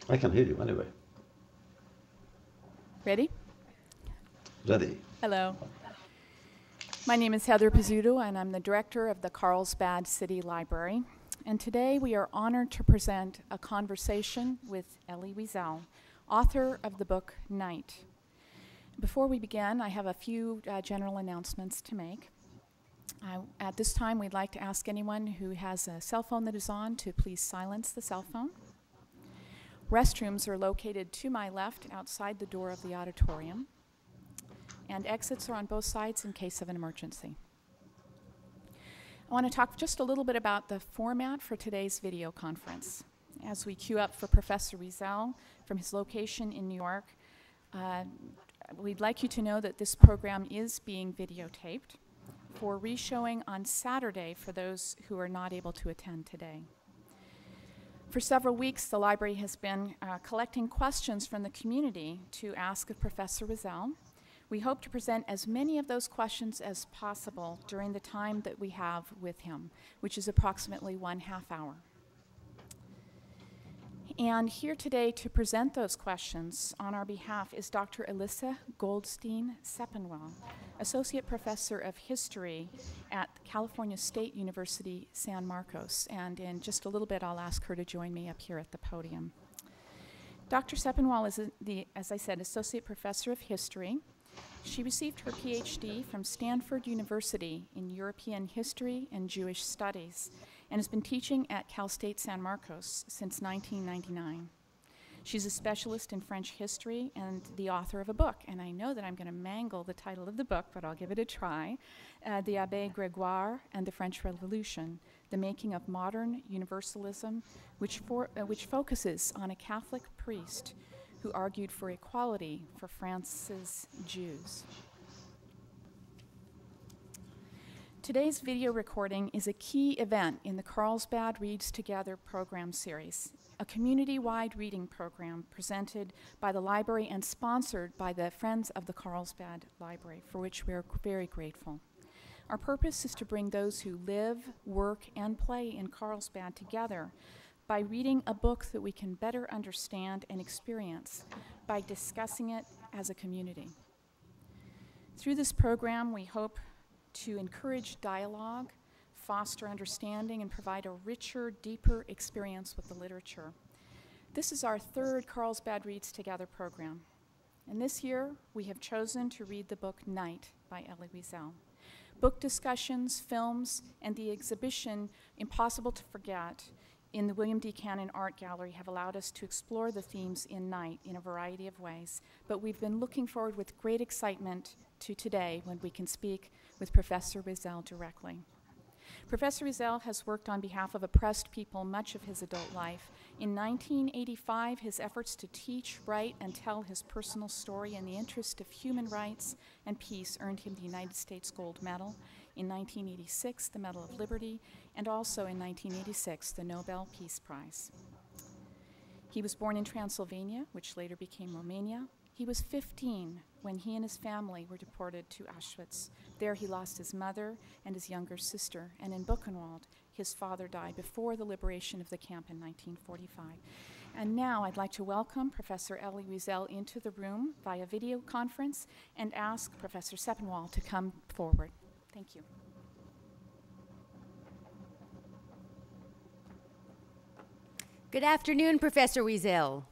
I can hear you anyway. Ready? Ready. Hello. My name is Heather Pizzuto, and I'm the director of the Carlsbad City Library. And today we are honored to present a conversation with Elie Wiesel, author of the book Night. Before we begin, I have a few general announcements to make. At this time, we'd like to ask anyone who has a cell phone that is on to please silence the cell phone. Restrooms are located to my left outside the door of the auditorium, and exits are on both sides in case of an emergency. I want to talk just a little bit about the format for today's video conference. As we queue up for Professor Wiesel from his location in New York, we'd like you to know that this program is being videotaped for reshowing on Saturday for those who are not able to attend today. For several weeks, the library has been collecting questions from the community to ask of Professor Wiesel. We hope to present as many of those questions as possible during the time that we have with him, which is approximately 1/2 hour. And here today to present those questions on our behalf is Dr. Alyssa Goldstein Sepinwall, Associate Professor of History at California State University, San Marcos. And in just a little bit, I'll ask her to join me up here at the podium. Dr. Sepinwall is, as I said, Associate Professor of History. She received her PhD from Stanford University in European History and Jewish Studies and has been teaching at Cal State San Marcos since 1999. She's a specialist in French history and the author of a book, and I know that I'm going to mangle the title of the book, but I'll give it a try, The Abbé Grégoire and the French Revolution, The Making of Modern Universalism, which focuses on a Catholic priest who argued for equality for France's Jews. Today's video recording is a key event in the Carlsbad Reads Together program series, a community-wide reading program presented by the library and sponsored by the Friends of the Carlsbad Library, for which we are very grateful. Our purpose is to bring those who live, work, and play in Carlsbad together by reading a book that we can better understand and experience by discussing it as a community. Through this program, we hope to encourage dialogue, foster understanding, and provide a richer, deeper experience with the literature. This is our third Carlsbad Reads Together program. And this year, we have chosen to read the book Night by Elie Wiesel. Book discussions, films, and the exhibition Impossible to Forget in the William D. Cannon Art Gallery have allowed us to explore the themes in Night in a variety of ways, but we've been looking forward with great excitement to today when we can speak with Professor Wiesel directly. Professor Wiesel has worked on behalf of oppressed people much of his adult life. In 1985, his efforts to teach, write, and tell his personal story in the interest of human rights and peace earned him the United States Gold Medal. In 1986, the Medal of Liberty, and also in 1986, the Nobel Peace Prize. He was born in Transylvania, which later became Romania. He was 15 when he and his family were deported to Auschwitz. There he lost his mother and his younger sister, and in Buchenwald, his father died before the liberation of the camp in 1945. And now I'd like to welcome Professor Elie Wiesel into the room via video conference and ask Professor Sepinwall to come forward. Thank you. Good afternoon, Professor Wiesel.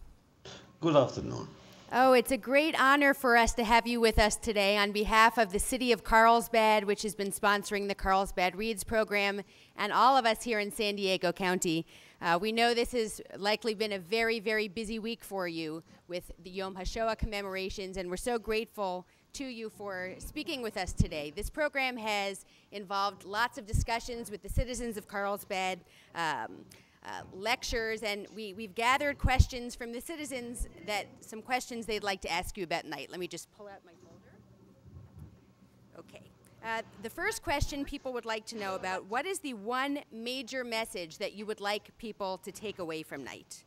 Good afternoon. Oh, it's a great honor for us to have you with us today on behalf of the City of Carlsbad, which has been sponsoring the Carlsbad Reads program, and all of us here in San Diego County. We know this has likely been a very, very busy week for you with the Yom HaShoah commemorations, and we're so grateful to you for speaking with us today. This program has involved lots of discussions with the citizens of Carlsbad, lectures, and we've gathered questions from the citizens, some questions they'd like to ask you about Night. Let me just pull out my folder. Okay. The first question people would like to know about, what is the one major message that you would like people to take away from Night?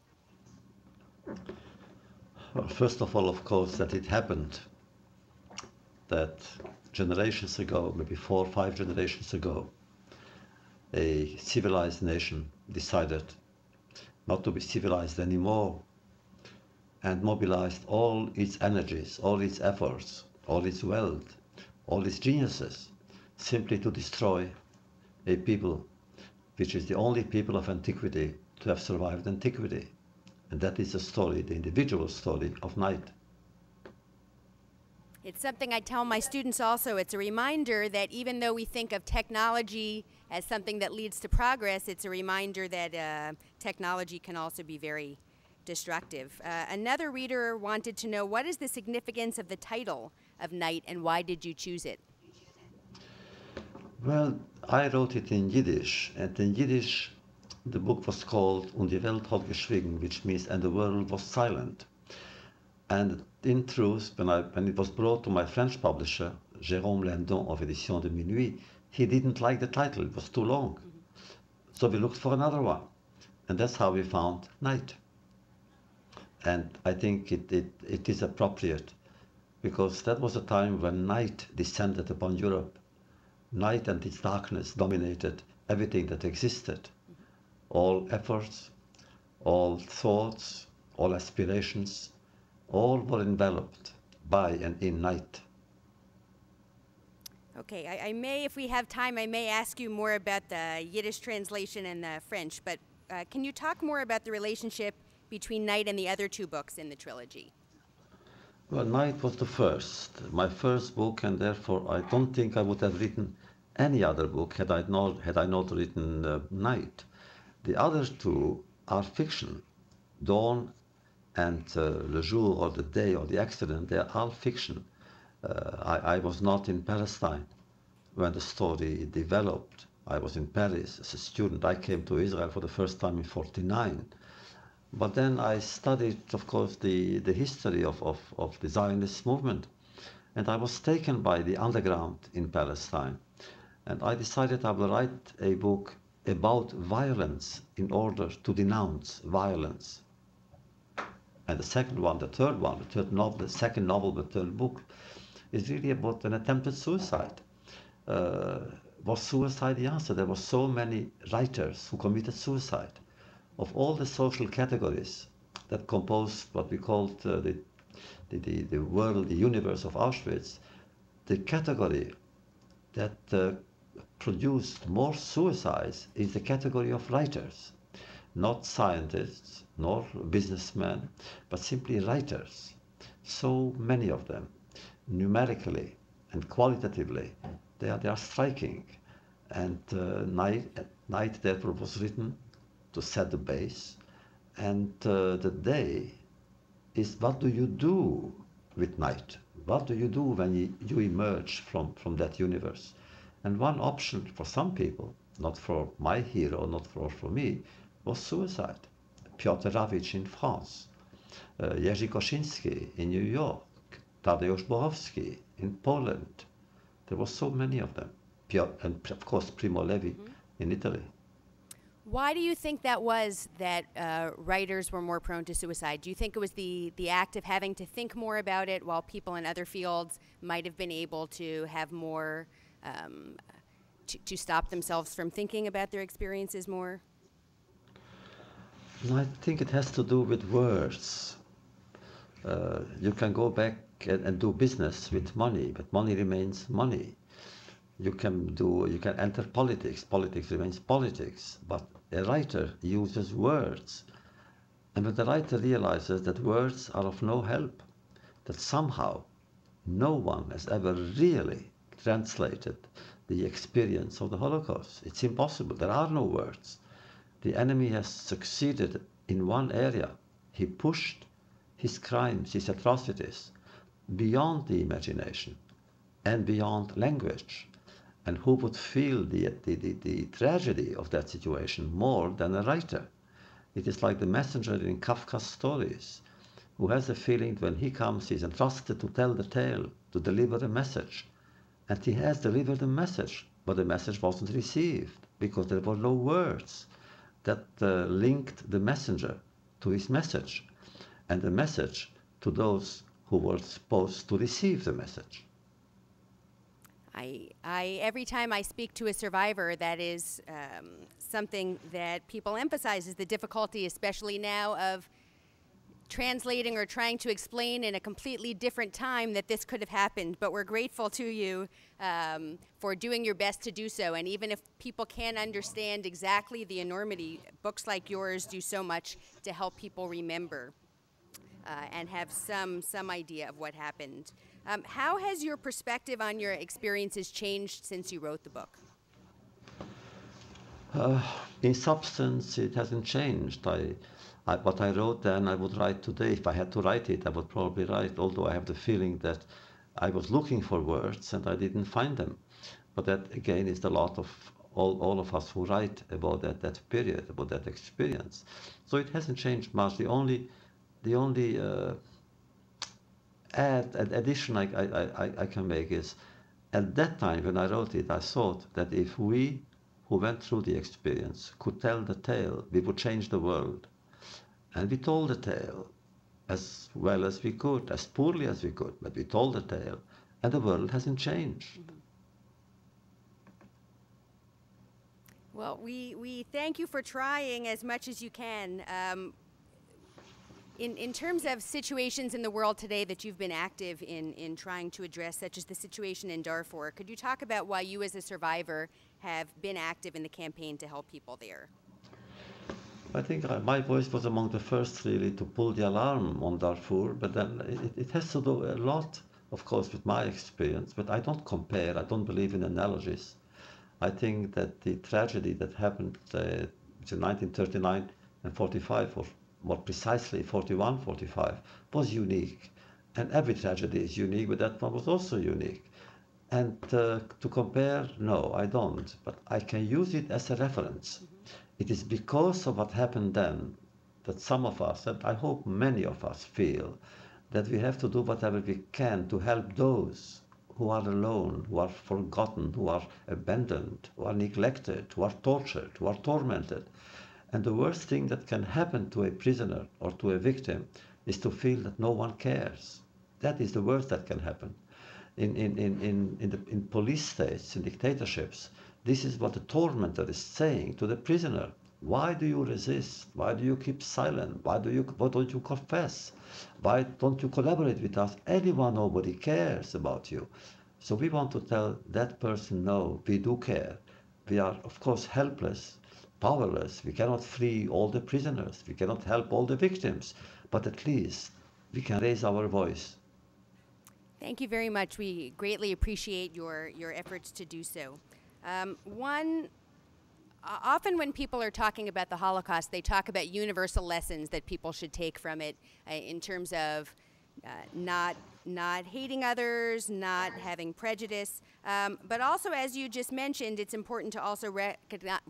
Well, first of all, of course, that it happened. That generations ago, maybe 4 or 5 generations ago, a civilized nation decided not to be civilized anymore and mobilized all its energies, all its efforts, all its wealth, all its geniuses, simply to destroy a people which is the only people of antiquity to have survived antiquity. And that is the story, the individual story of night. It's something I tell my students also. It's a reminder that even though we think of technology as something that leads to progress, it's a reminder that technology can also be very destructive. Another reader wanted to know, what is the significance of the title of Night and why did you choose it? Well, I wrote it in Yiddish, and in Yiddish the book was called Und die Welt hat geschwiegen, which means and the world was silent. And in truth, when it was brought to my French publisher, Jérôme Lindon of Éditions de Minuit, he didn't like the title, it was too long. So we looked for another one, and that's how we found Night. And I think it is appropriate, because that was a time when night descended upon Europe. Night and its darkness dominated everything that existed. All efforts, all thoughts, all aspirations, all were enveloped by and in night. Okay, I may, if we have time, I may ask you more about the Yiddish translation and the French, but can you talk more about the relationship between Night and the other two books in the trilogy? Well, Night was the first, my first book, and therefore I don't think I would have written any other book had I not written Night. The other two are fiction. Dawn and Le Jour, or the day, or the accident, they are all fiction. I was not in Palestine when the story developed. I was in Paris as a student. I came to Israel for the first time in '49. But then I studied, of course, the history of the Zionist movement. And I was taken by the underground in Palestine. And I decided I will write a book about violence in order to denounce violence. And the second one, the third one, the third novel, the second novel, the third book, is really about an attempted suicide. Was suicide the answer? There were so many writers who committed suicide. Of all the social categories that composed what we called the world, the universe of Auschwitz, the category that produced more suicides is the category of writers. Not scientists, nor businessmen, but simply writers. So many of them, numerically and qualitatively, they are striking. And Night therefore was written to set the base. And the day is, what do you do with night? What do you do when you emerge from that universe? And one option for some people, not for my hero, not for me, was suicide. Piotr Rawicz in France, Jerzy Kosinski in New York, Tadeusz Borowski in Poland. There were so many of them. And of course Primo Levi in Italy. Why do you think that was, that writers were more prone to suicide? Do you think it was the act of having to think more about it, while people in other fields might have been able to have more, to stop themselves from thinking about their experiences more? I think it has to do with words. You can go back and do business with money, but money remains money. You can enter politics. Politics remains politics. But a writer uses words. And when the writer realizes that words are of no help, that somehow no one has ever really translated the experience of the Holocaust. It's impossible. There are no words. The enemy has succeeded in one area. He pushed his crimes, his atrocities, beyond the imagination and beyond language. And who would feel the tragedy of that situation more than a writer? It is like the messenger in Kafka's stories, who has the feeling when he comes, he's entrusted to tell the tale, to deliver a message. And he has delivered a message, but the message wasn't received because there were no words that linked the messenger to his message, and the message to those who were supposed to receive the message. Every time I speak to a survivor, that is something that people emphasize, is the difficulty, especially now, of translating or trying to explain in a completely different time that this could have happened, but we're grateful to you for doing your best to do so. And even if people can't understand exactly the enormity, books like yours do so much to help people remember and have some idea of what happened. How has your perspective on your experiences changed since you wrote the book? In substance, it hasn't changed. What I wrote then, I would write today. If I had to write it, I would probably write, although I have the feeling that I was looking for words and I didn't find them. But that, again, is the lot of all of us who write about that period, about that experience. So it hasn't changed much. The only addition I can make is, at that time when I wrote it, I thought that if we who went through the experience could tell the tale, we would change the world. And we told the tale as well as we could, as poorly as we could, but we told the tale, and the world hasn't changed. Well, we thank you for trying as much as you can. In terms of situations in the world today that you've been active in trying to address, such as the situation in Darfur, could you talk about why you as a survivor have been active in the campaign to help people there? I think my voice was among the first really to pull the alarm on Darfur, but then it has to do a lot, of course, with my experience, but I don't compare, I don't believe in analogies. I think that the tragedy that happened between 1939 and 45, or more precisely 41, 45, was unique. And every tragedy is unique, but that one was also unique. And to compare, no, I don't, but I can use it as a reference. It is because of what happened then that some of us, and I hope many of us, feel that we have to do whatever we can to help those who are alone, who are forgotten, who are abandoned, who are neglected, who are tortured, who are tormented. And the worst thing that can happen to a prisoner or to a victim is to feel that no one cares. That is the worst that can happen. In police states, in dictatorships, this is what the tormentor is saying to the prisoner. Why do you resist? Why do you keep silent? Why don't you confess? Why don't you collaborate with us? Anyone, nobody cares about you. So we want to tell that person, no, we do care. We are, of course, helpless, powerless. We cannot free all the prisoners. We cannot help all the victims. But at least we can raise our voice. Thank you very much. We greatly appreciate your efforts to do so. Often when people are talking about the Holocaust, they talk about universal lessons that people should take from it in terms of not hating others, not having prejudice. But also, as you just mentioned, it's important to also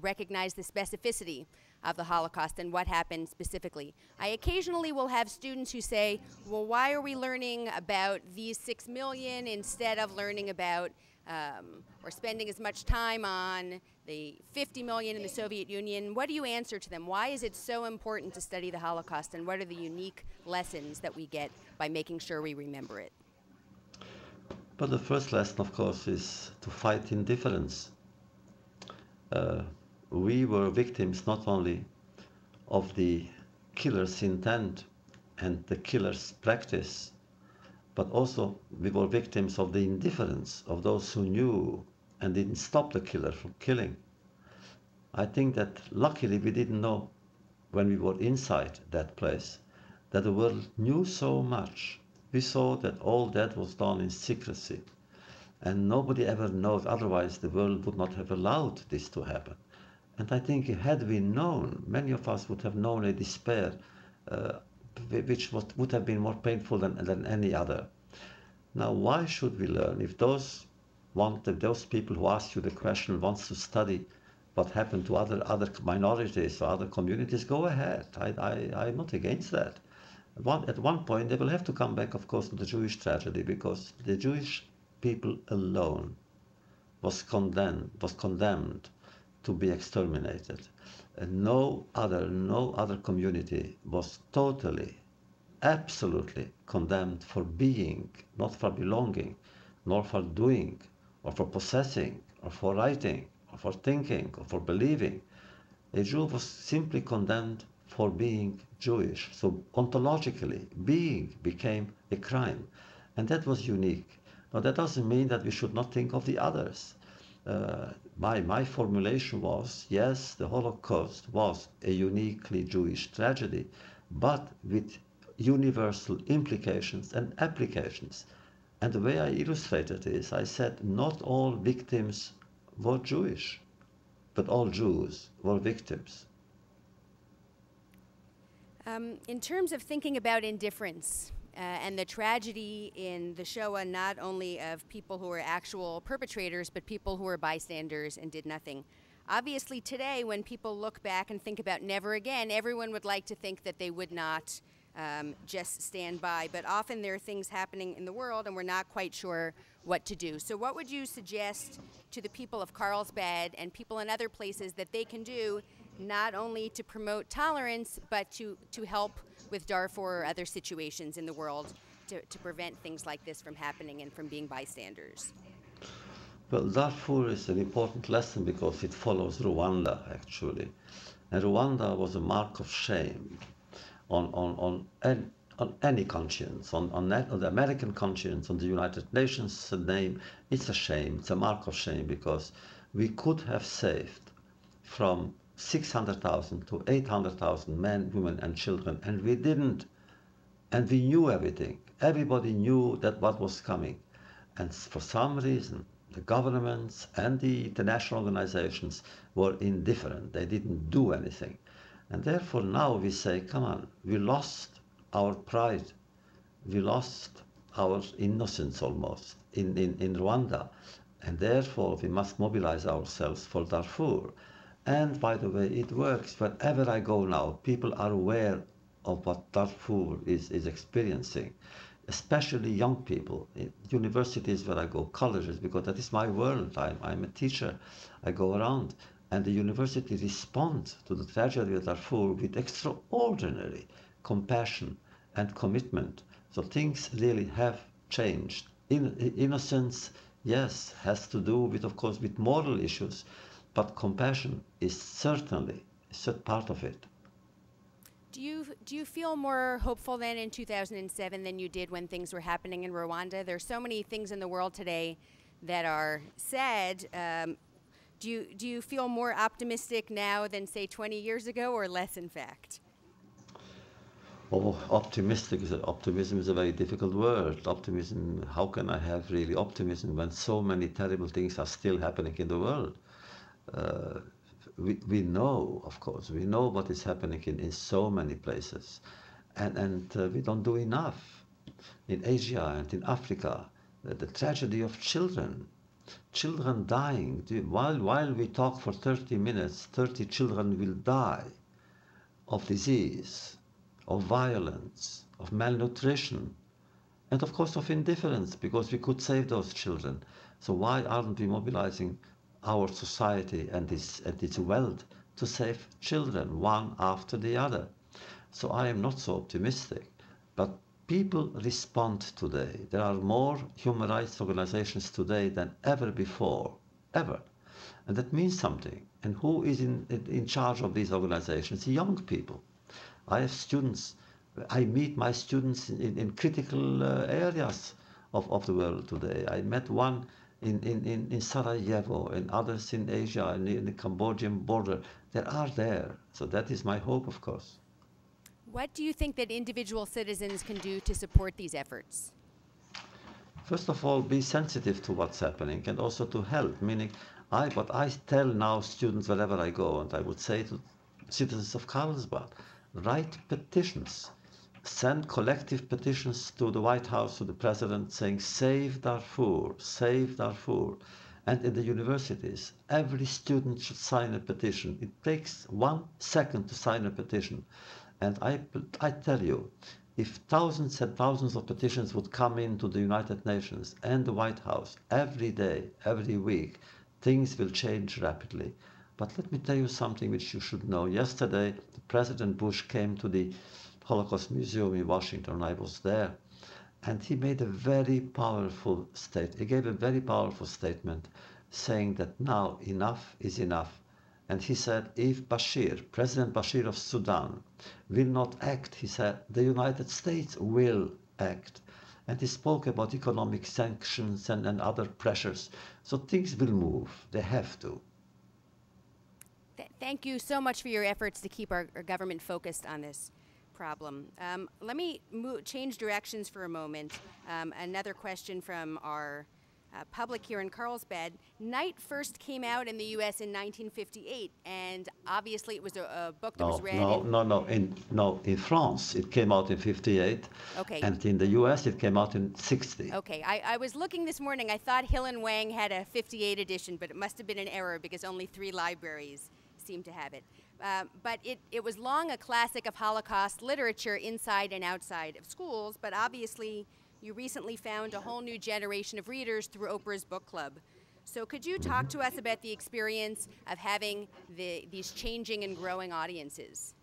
recognize the specificity of the Holocaust and what happened specifically. I occasionally will have students who say, well, why are we learning about these 6 million instead of learning about or spending as much time on the 50 million in the Soviet Union? What do you answer to them? Why is it so important to study the Holocaust, and what are the unique lessons that we get by making sure we remember it? But the first lesson, of course, is to fight indifference. We were victims not only of the killer's intent and the killer's practice, but also we were victims of the indifference of those who knew and didn't stop the killer from killing. I think that luckily we didn't know when we were inside that place that the world knew so much. We saw that all that was done in secrecy, and nobody ever knows, otherwise the world would not have allowed this to happen. And I think had we known, many of us would have known a despair which would have been more painful than any other. Now, why should we learn? If those people who ask you the question wants to study what happened to other minorities or other communities, go ahead. I'm not against that. At one point, they will have to come back, of course, to the Jewish tragedy, because the Jewish people alone was condemned to be exterminated. And no other community was totally, absolutely condemned for being, not for belonging, nor for doing, or for possessing, or for writing, or for thinking, or for believing. A Jew was simply condemned for being Jewish. So ontologically, being became a crime. And that was unique. Now, that doesn't mean that we should not think of the others. My formulation was, yes, the Holocaust was a uniquely Jewish tragedy, but with universal implications and applications. And the way I illustrated this, I said not all victims were Jewish, but all Jews were victims. In terms of thinking about indifference and the tragedy in the Shoah, not only of people who were actual perpetrators, but people who were bystanders and did nothing. Obviously today, when people look back and think about never again, everyone would like to think that they would not just stand by, but often there are things happening in the world and we're not quite sure what to do. So what would you suggest to the people of Carlsbad and people in other places that they can do, not only to promote tolerance, but to help with Darfur or other situations in the world to prevent things like this from happening and from being bystanders? Well, Darfur is an important lesson because it follows Rwanda, actually. And Rwanda was a mark of shame on any conscience, on the American conscience, on the United Nations name. It's a shame, it's a mark of shame, because we could have saved from 600,000 to 800,000 men, women, and children, and we didn't. And we knew everything. Everybody knew that what was coming. And for some reason, the governments and the international organizations were indifferent. They didn't do anything. And therefore now we say, come on, we lost our pride. We lost our innocence almost in Rwanda. And therefore we must mobilize ourselves for Darfur. And by the way, it works. Wherever I go now, people are aware of what Darfur is experiencing, especially young people. In universities where I go, colleges, because that is my world. I'm a teacher. I go around. And the university responds to the tragedy of Darfur with extraordinary compassion and commitment. So things really have changed. Innocence, yes, has to do with, of course, with moral issues, but compassion is certainly a part of it. Do you feel more hopeful then in 2007 than you did when things were happening in Rwanda? There's so many things in the world today that are sad. Do you feel more optimistic now than, say, 20 years ago, or less, in fact? Oh, optimism is a very difficult word. Optimism, how can I have really optimism when so many terrible things are still happening in the world? We know, of course, we know what is happening in so many places, and we don't do enough. In Asia and in Africa, the tragedy of children dying. While we talk for 30 minutes, 30 children will die of disease, of violence, of malnutrition, and of course of indifference, because we could save those children. So why aren't we mobilizing our society and its wealth to save children, one after the other? So I am not so optimistic, but people respond today. There are more human rights organizations today than ever before, ever. And that means something. And who is in charge of these organizations? Young people. I have students. I meet my students in critical areas of the world today. I met one in Sarajevo and others in Asia and in the Cambodian border. They are there. So that is my hope, of course. What do you think that individual citizens can do to support these efforts? First of all, be sensitive to what's happening and also to help, meaning what I tell now students wherever I go, and I would say to citizens of Carlsbad, write petitions, send collective petitions to the White House, to the president, saying, save Darfur, save Darfur. And in the universities, every student should sign a petition. It takes 1 second to sign a petition. And I tell you, if thousands and thousands of petitions would come into the United Nations and the White House every day, every week, things will change rapidly. But let me tell you something which you should know. Yesterday, President Bush came to the Holocaust Museum in Washington. I was there. And he made a very powerful statement. He gave a very powerful statement saying that now enough is enough. And he said, if Bashir, President Bashir of Sudan, will not act, he said, the United States will act. And he spoke about economic sanctions and other pressures. So things will move. They have to. Thank you so much for your efforts to keep our government focused on this problem. Let me change directions for a moment. Another question from our public here in Carlsbad. Night first came out in the U.S. in 1958, and obviously it was a book that was read. In France it came out in 58. Okay. And in the U.S. it came out in 60. Okay, I was looking this morning. I thought Hill and Wang had a 58 edition, but it must have been an error because only 3 libraries seem to have it. But it was long a classic of Holocaust literature inside and outside of schools, but obviously you recently found a whole new generation of readers through Oprah's book club. So could you talk to us about the experience of having these changing and growing audiences?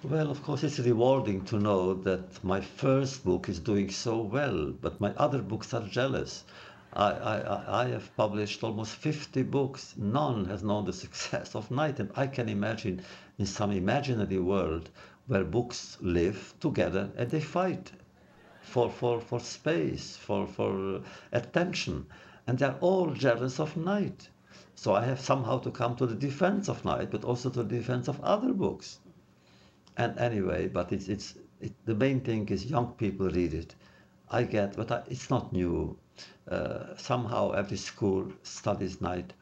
Well, of course, it's rewarding to know that my first book is doing so well, but my other books are jealous. I have published almost 50 books. None has known the success of Night, and I can imagine in some imaginary world where books live together and they fight for space, for attention, and they're all jealous of Night. So I have somehow to come to the defense of Night, but also to the defense of other books. And anyway, but the main thing is young people read it. It's not new. Somehow every school studies Night.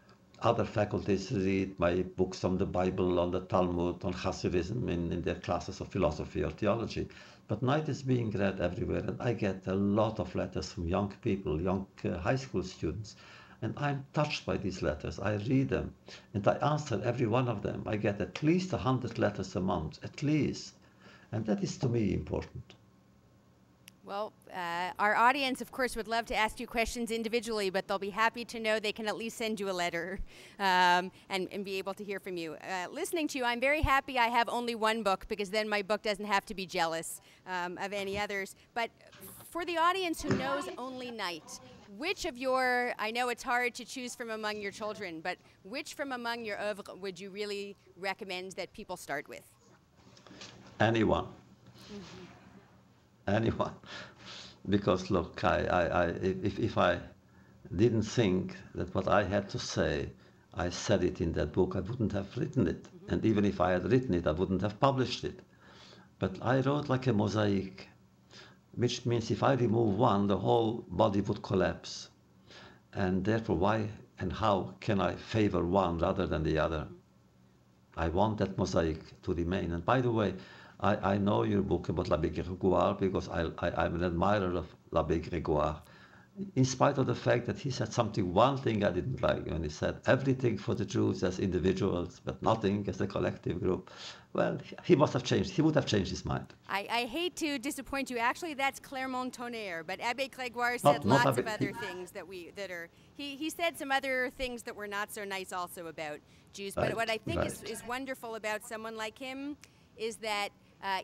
Other faculties read my books on the Bible, on the Talmud, on Hasidism in their classes of philosophy or theology. But Night is being read everywhere, and I get a lot of letters from young people, young high school students, and I'm touched by these letters. I read them, and I answer every one of them. I get at least 100 letters a month, at least, and that is to me important. Well, our audience, of course, would love to ask you questions individually, but they'll be happy to know they can at least send you a letter and be able to hear from you. Listening to you, I'm very happy I have only one book, because then my book doesn't have to be jealous of any others. But for the audience who knows only Night, which of your, I know it's hard to choose from among your children, but which from among your oeuvre would you really recommend that people start with? Anyone. Mm-hmm. Anyone, because look, if I didn't think that what I had to say, I said it in that book, I wouldn't have written it. Mm-hmm. And even if I had written it, I wouldn't have published it. But I wrote like a mosaic, which means if I remove one, the whole body would collapse. And therefore, why and how can I favor one rather than the other? I want that mosaic to remain. And by the way, I know your book about L'Abbé Grégoire because I'm an admirer of L'Abbé Grégoire, in spite of the fact that he said one thing I didn't like, when he said everything for the Jews as individuals, but nothing as a collective group. Well, he must have changed. He would have changed his mind. I hate to disappoint you. Actually, that's Clermont-Tonnerre, but Abbé Grégoire said lots of other things he said some other things that were not so nice also about Jews. But what I think is wonderful about someone like him is that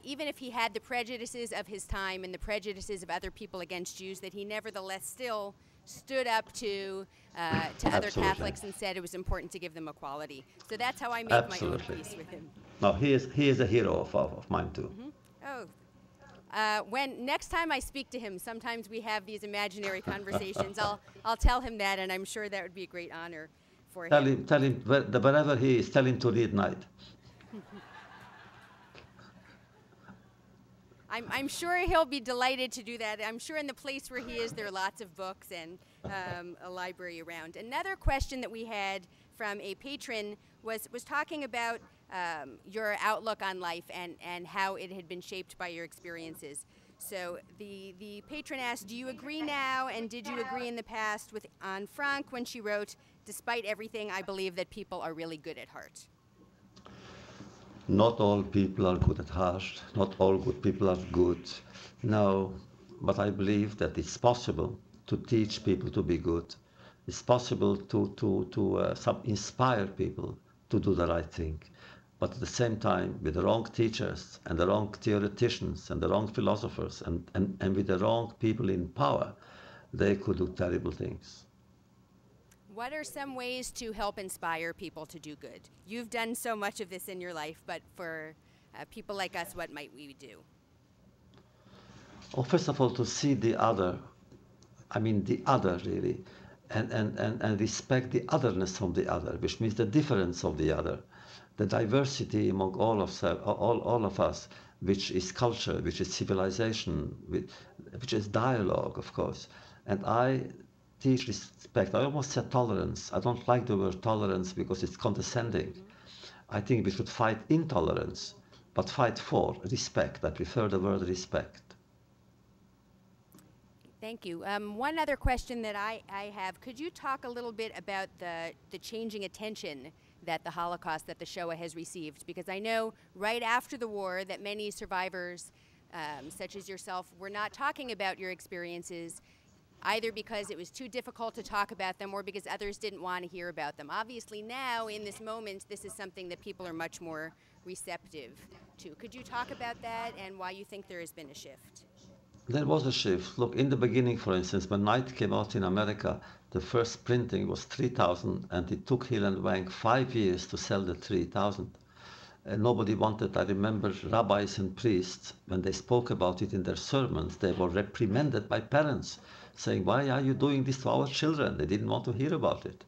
even if he had the prejudices of his time and the prejudices of other people against Jews, that he nevertheless still stood up to other Catholics and said it was important to give them equality. So that's how I made my own peace with him. No, he is a hero of mine too. Mm-hmm. Oh. When next time I speak to him, sometimes we have these imaginary conversations. I'll tell him that, and I'm sure that would be a great honor for him. Tell him wherever he is, tell him to read Night. I'm sure he'll be delighted to do that. I'm sure in the place where he is, there are lots of books and a library around. Another question that we had from a patron was talking about your outlook on life and how it had been shaped by your experiences. So the patron asked, do you agree now, and did you agree in the past with Anne Frank when she wrote, despite everything, I believe that people are really good at heart? Not all people are good at heart. Not all good people are good. No, but I believe that it's possible to teach people to be good. It's possible to inspire people to do the right thing. But at the same time, with the wrong teachers and the wrong theoreticians and the wrong philosophers and with the wrong people in power, they could do terrible things. What are some ways to help inspire people to do good? You've done so much of this in your life, but for people like us, what might we do? Well, first of all, to see the other, the other really, and respect the otherness of the other, which means the difference of the other, the diversity among all of us, which is culture, which is civilization, which is dialogue, of course. And I teach respect. I almost said tolerance. I don't like the word tolerance because it's condescending. I think we should fight intolerance, but fight for respect. I prefer the word respect. Thank you. One other question that I have, could you talk a little bit about the changing attention that the Holocaust, that the Shoah has received? Because I know right after the war that many survivors, such as yourself, were not talking about your experiences, either because it was too difficult to talk about them or because others didn't want to hear about them. Obviously now, in this moment, this is something that people are much more receptive to. Could you talk about that and why you think there has been a shift? There was a shift. Look, in the beginning, for instance, when Night came out in America, the first printing was 3,000, and it took Hill and Wang 5 years to sell the 3,000. Nobody wanted. I remember rabbis and priests, when they spoke about it in their sermons, they were reprimanded by parents, saying, "Why are you doing this to our children?" They didn't want to hear about it.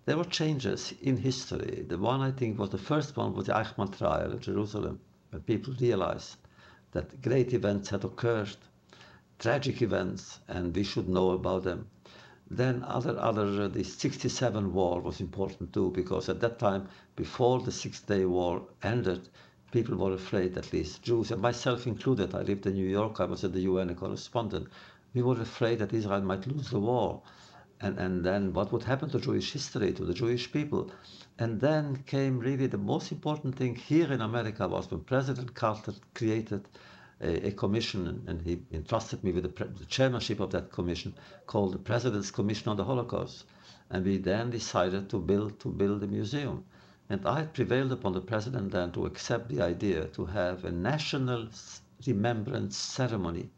There were changes in history. The one, I think, was the first one was the Eichmann trial in Jerusalem, when people realized that great events had occurred, tragic events, and we should know about them. Then the 67 war was important too, because at that time, before the Six-Day War ended, people were afraid, at least Jews, and myself included. I lived in New York, I was at the UN correspondent. We were afraid that Israel might lose the war. And then what would happen to Jewish history, to the Jewish people? And then came really the most important thing here in America was when President Carter created a commission, and he entrusted me with the chairmanship of that commission, called the President's Commission on the Holocaust. And we then decided to build a museum. And I prevailed upon the president then to accept the idea to have a national remembrance ceremony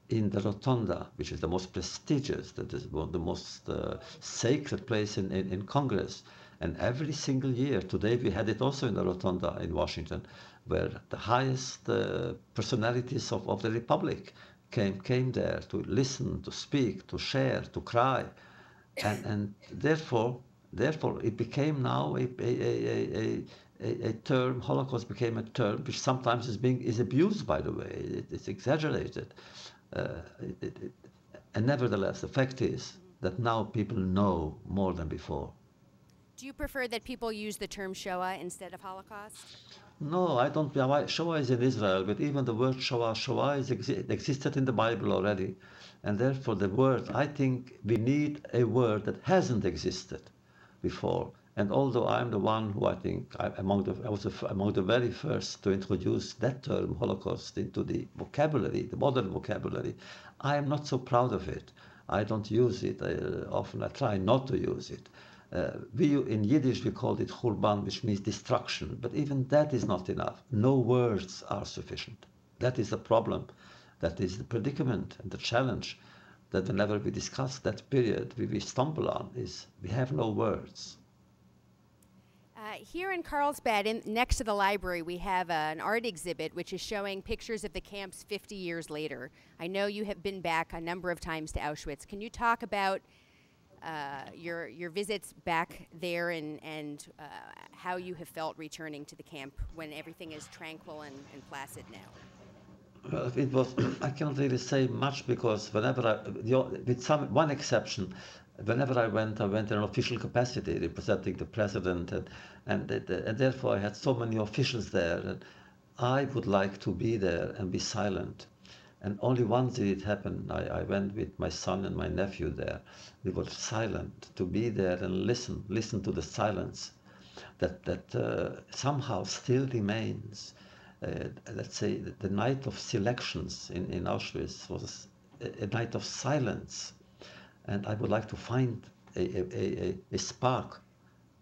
in the Rotunda, which is the most prestigious, that is one of the most sacred place in Congress. And every single year, today we had it also in the Rotunda in Washington, where the highest personalities of the Republic came there to listen, to speak, to share, to cry. And therefore it became now a term. Holocaust became a term which sometimes is abused, by the way. It's exaggerated. And nevertheless, the fact is that now people know more than before. Do you prefer that people use the term Shoah instead of Holocaust? No, I don't. Shoah is in Israel, but even the word Shoah existed in the Bible already. And therefore the word, I think we need a word that hasn't existed before. And although I'm the one who I was among the very first to introduce that term Holocaust into the vocabulary, the modern vocabulary, I am not so proud of it. I don't use it. Often I try not to use it. In Yiddish we called it Churban, which means destruction, but even that is not enough. No words are sufficient. That is the problem. That is the predicament and the challenge that whenever we discuss that period, we stumble on, is we have no words. Here in Carlsbad, next to the library, we have an art exhibit which is showing pictures of the camps 50 years later. I know you have been back a number of times to Auschwitz. Can you talk about your visits back there and how you have felt returning to the camp when everything is tranquil and placid now? Well, it was. I cannot really say much because whenever with one exception, whenever I went in an official capacity representing the president, and therefore I had so many officials there, and I would like to be there and be silent. And only once did it happen. I went with my son and my nephew there. We were silent, to be there and listen to the silence that somehow still remains. Let's say the night of selections in Auschwitz was a night of silence. And I would like to find a spark,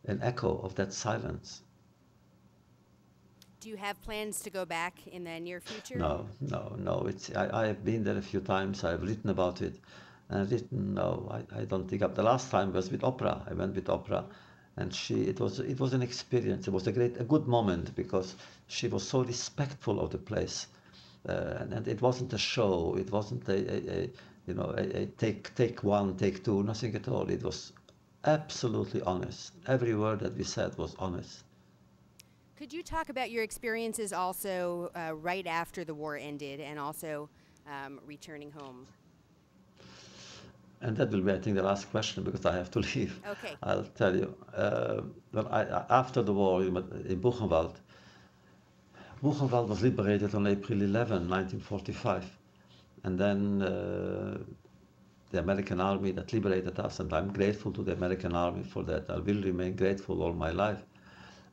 an echo of that silence. Do you have plans to go back in the near future? No. I have been there a few times. I have written about it. And I've written, no, I don't think the last time was with Oprah. I went with Oprah, and it was an experience. It was a good moment because she was so respectful of the place, and it wasn't a show. It wasn't a take one, take two, nothing at all. It was absolutely honest. Every word that we said was honest. Could you talk about your experiences also right after the war ended and also returning home? And that will be, I think, the last question because I have to leave. Okay. I'll tell you. After the war in Buchenwald was liberated on April 11, 1945. And then the American army that liberated us, and I'm grateful to the American army for that. I will remain grateful all my life.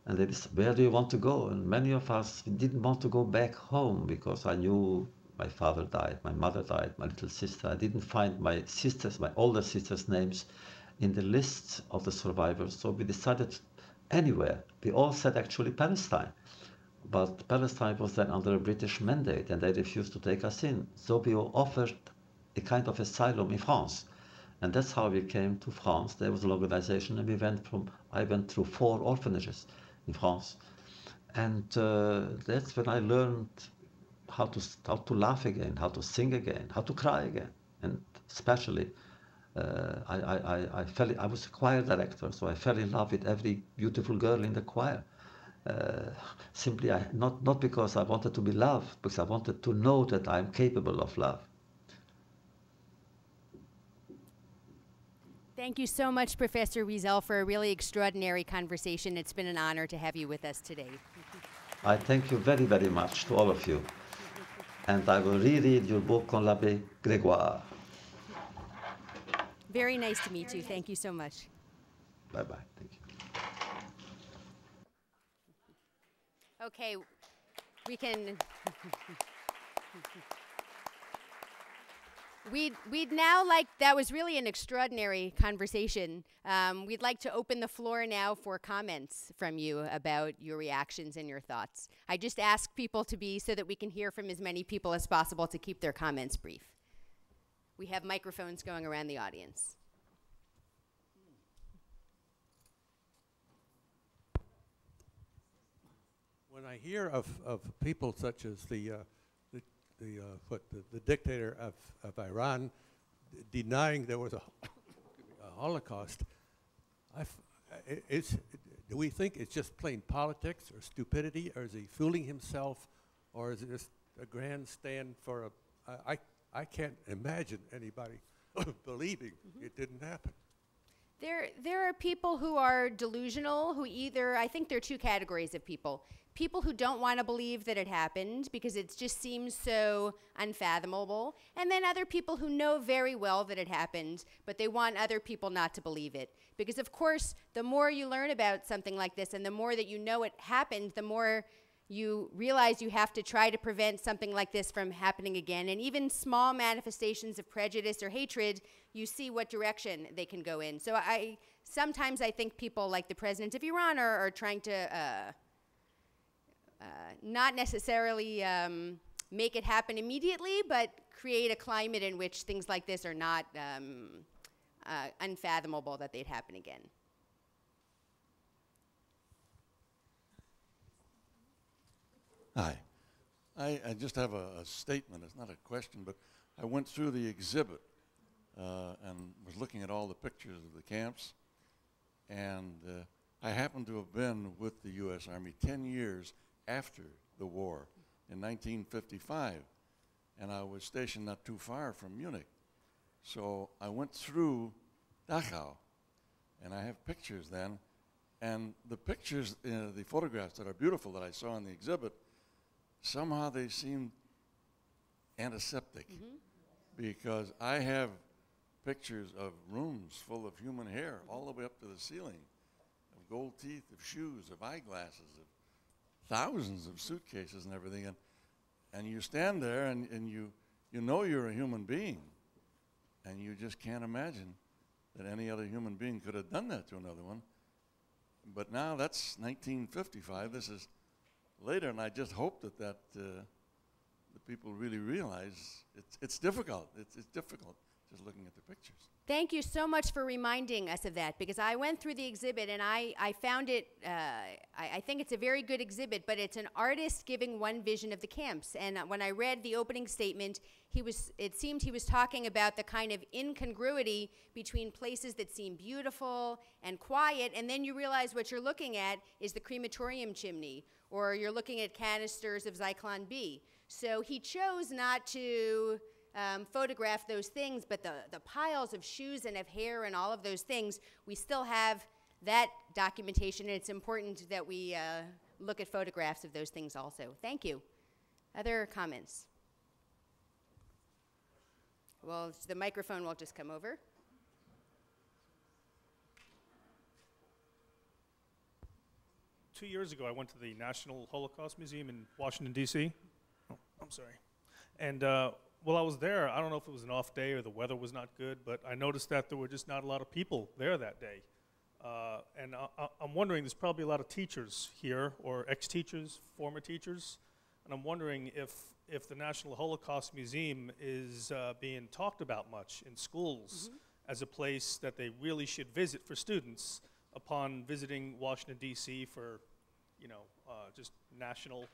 And they said, where do you want to go? And many of us didn't want to go back home because I knew my father died, my mother died, my little sister. I didn't find my older sisters' names in the lists of the survivors. So we decided anywhere. We all said actually Palestine. But Palestine was then under a British mandate and they refused to take us in. So we were offered a kind of asylum in France. And that's how we came to France. There was an organization and I went through 4 orphanages in France. And that's when I learned how to laugh again, how to sing again, how to cry again. And especially, I was a choir director, so I fell in love with every beautiful girl in the choir. Simply, not because I wanted to be loved, because I wanted to know that I'm capable of love. Thank you so much, Professor Wiesel, for a really extraordinary conversation. It's been an honor to have you with us today. I thank you very, very much to all of you. And I will reread your book on l'Abbé Grégoire. Very nice to meet you. Thank you so much. Bye-bye. Thank you. Okay, we can... We'd now like, that was really an extraordinary conversation. We'd like to open the floor now for comments from you about your reactions and your thoughts. I just ask people to be, so that we can hear from as many people as possible, to keep their comments brief. We have microphones going around the audience. When I hear of people such as the dictator of Iran denying there was a Holocaust, do we think it's just plain politics or stupidity, or is he fooling himself, or is it just a grandstand for I can't imagine anybody believing it didn't happen. There are people who are delusional, who I think there are 2 categories of people. People who don't want to believe that it happened because it just seems so unfathomable, and then other people who know very well that it happened, but they want other people not to believe it. Because of course, the more you learn about something like this and the more that you know it happened, the more you realize you have to try to prevent something like this from happening again. And even small manifestations of prejudice or hatred, you see what direction they can go in. So sometimes I think people like the president of Iran are trying to not necessarily make it happen immediately, but create a climate in which things like this are not unfathomable that they'd happen again. Hi. I just have a statement. It's not a question, but I went through the exhibit and was looking at all the pictures of the camps, and I happened to have been with the U.S. Army 10 years after the war in 1955, and I was stationed not too far from Munich. So I went through Dachau, and I have pictures then, and the pictures, the photographs that are beautiful that I saw in the exhibit, somehow they seem antiseptic, because I have pictures of rooms full of human hair all the way up to the ceiling, of gold teeth, of shoes, of eyeglasses, of thousands of suitcases and everything, and you stand there and you know you're a human being, and you just can't imagine that any other human being could have done that to another one. But now that's 1955. This is later, and I just hope that the people really realize it's difficult. It's difficult. just looking at the pictures. Thank you so much for reminding us of that, because I went through the exhibit and I found it, I think it's a very good exhibit, but it's an artist giving one vision of the camps. And when I read the opening statement, it seemed he was talking about the kind of incongruity between places that seem beautiful and quiet, and then you realize what you're looking at is the crematorium chimney, or you're looking at canisters of Zyklon B. So he chose not to photograph those things, but the piles of shoes and of hair and all of those things, we still have that documentation, and it's important that we look at photographs of those things also. Thank you. Other comments? Well, the microphone will just come over. Two years ago, I went to the National Holocaust Museum in Washington, D.C. Oh, I'm sorry. And while I was there, I don't know if it was an off day or the weather was not good, but I noticed that there were just not a lot of people there that day. And I'm wondering, there's probably a lot of teachers here, or ex-teachers, former teachers, and I'm wondering if the National Holocaust Museum is being talked about much in schools as a place that they really should visit for students upon visiting Washington, D.C. for, you know, just national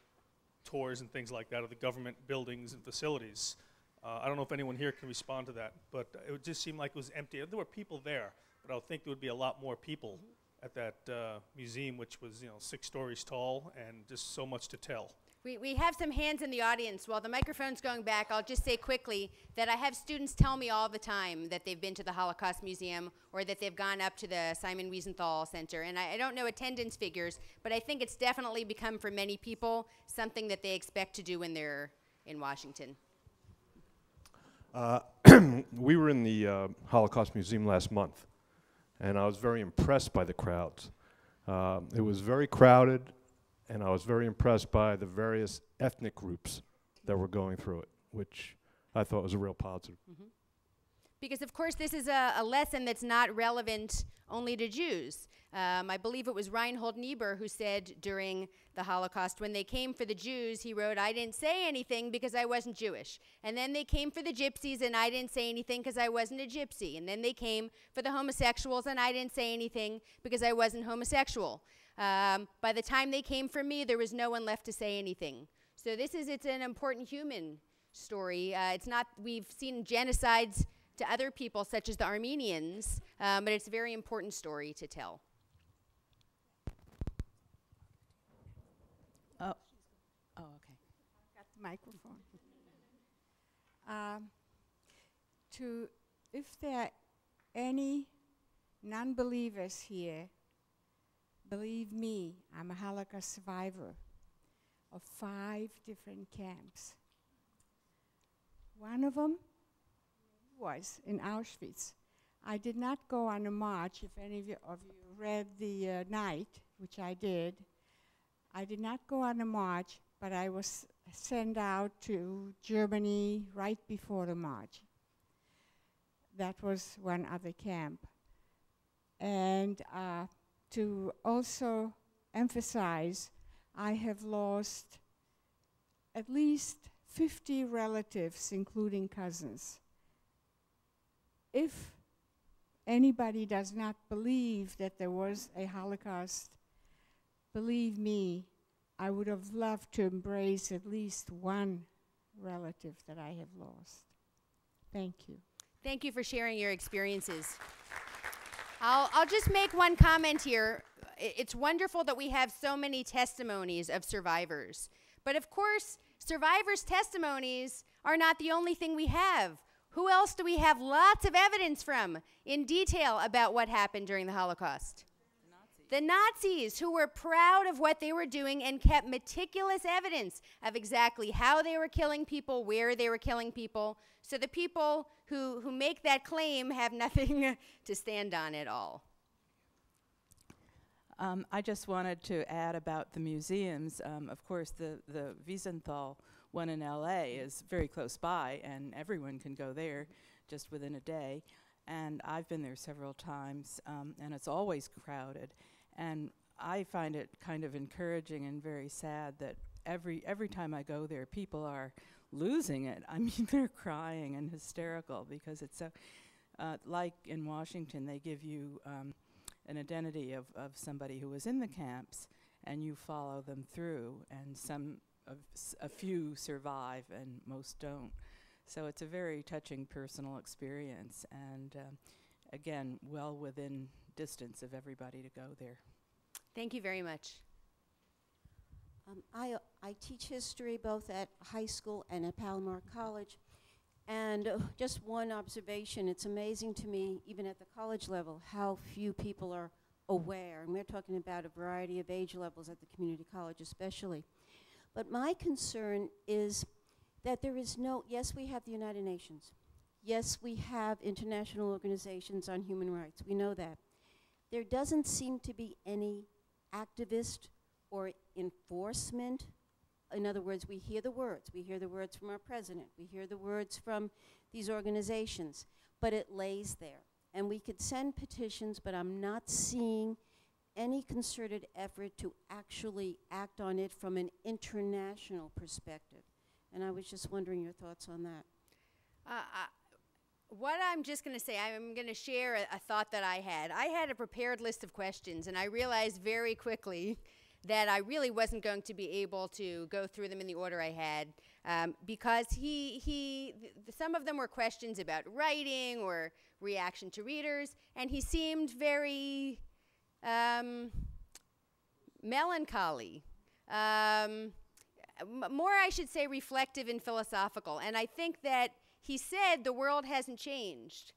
tours and things like that of the government buildings and facilities. I don't know if anyone here can respond to that, but it would just seem like it was empty. There were people there, but I would think there would be a lot more people at that museum, which was, you know, 6 stories tall and just so much to tell. We have some hands in the audience. While the microphone's going back, I'll just say quickly that I have students tell me all the time that they've been to the Holocaust Museum or that they've gone up to the Simon Wiesenthal Center. And I don't know attendance figures, but I think it's definitely become, for many people, something that they expect to do when they're in Washington. We were in the Holocaust Museum last month, and I was very impressed by the crowds. It was very crowded, and I was very impressed by the various ethnic groups that were going through it, which I thought was a real positive. Because, of course, this is a lesson that's not relevant only to Jews. I believe it was Reinhold Niebuhr who said during the Holocaust, when they came for the Jews, he wrote, "I didn't say anything because I wasn't Jewish." And then they came for the gypsies, and I didn't say anything because I wasn't a gypsy. And then they came for the homosexuals, and I didn't say anything because I wasn't homosexual. By the time they came for me, there was no one left to say anything. So it's an important human story. It's not, we've seen genocides to other people, such as the Armenians, but it's a very important story to tell. Okay. Got the microphone. If there are any non-believers here, believe me, I'm a Holocaust survivor of 5 different camps. One of them was in Auschwitz. I did not go on a march. If any of you read the night, which I did not go on a march, but I was sent out to Germany right before the march. That was one other camp. And to also emphasize, I have lost at least 50 relatives, including cousins. If anybody does not believe that there was a Holocaust, believe me, I would have loved to embrace at least one relative that I have lost. Thank you. Thank you for sharing your experiences. I'll just make one comment here. It's wonderful that we have so many testimonies of survivors. But of course, survivors' testimonies are not the only thing we have. Who else do we have lots of evidence from in detail about what happened during the Holocaust? The Nazis, who were proud of what they were doing and kept meticulous evidence of exactly how they were killing people, where they were killing people. So the people who make that claim have nothing to stand on at all. I just wanted to add about the museums. Of course, the Wiesenthal one in LA is very close by, and everyone can go there just within a day. And I've been there several times, and it's always crowded. And I find it kind of encouraging and very sad that every time I go there, people are losing it. I mean, they're crying and hysterical because it's so, like in Washington, they give you an identity of somebody who was in the camps, and you follow them through, and a few survive and most don't. So it's a very touching personal experience, and again, well within distance of everybody to go there. Thank you very much. I teach history both at high school and at Palomar College. And just one observation, it's amazing to me, even at the college level, how few people are aware. And we're talking about a variety of age levels at the community college especially. But my concern is that there is no, yes, we have the United Nations. Yes, we have international organizations on human rights. We know that. There doesn't seem to be any activist or enforcement. In other words, we hear the words. We hear the words from our president. We hear the words from these organizations. But it lays there. And we could send petitions, but I'm not seeing any concerted effort to actually act on it from an international perspective. And I was just wondering your thoughts on that. What I'm just going to say, I'm going to share a thought that I had. I had a prepared list of questions, and I realized very quickly that I really wasn't going to be able to go through them in the order I had, because some of them were questions about writing or reaction to readers, and he seemed very melancholy. More, I should say, reflective and philosophical. And I think that he said the world hasn't changed.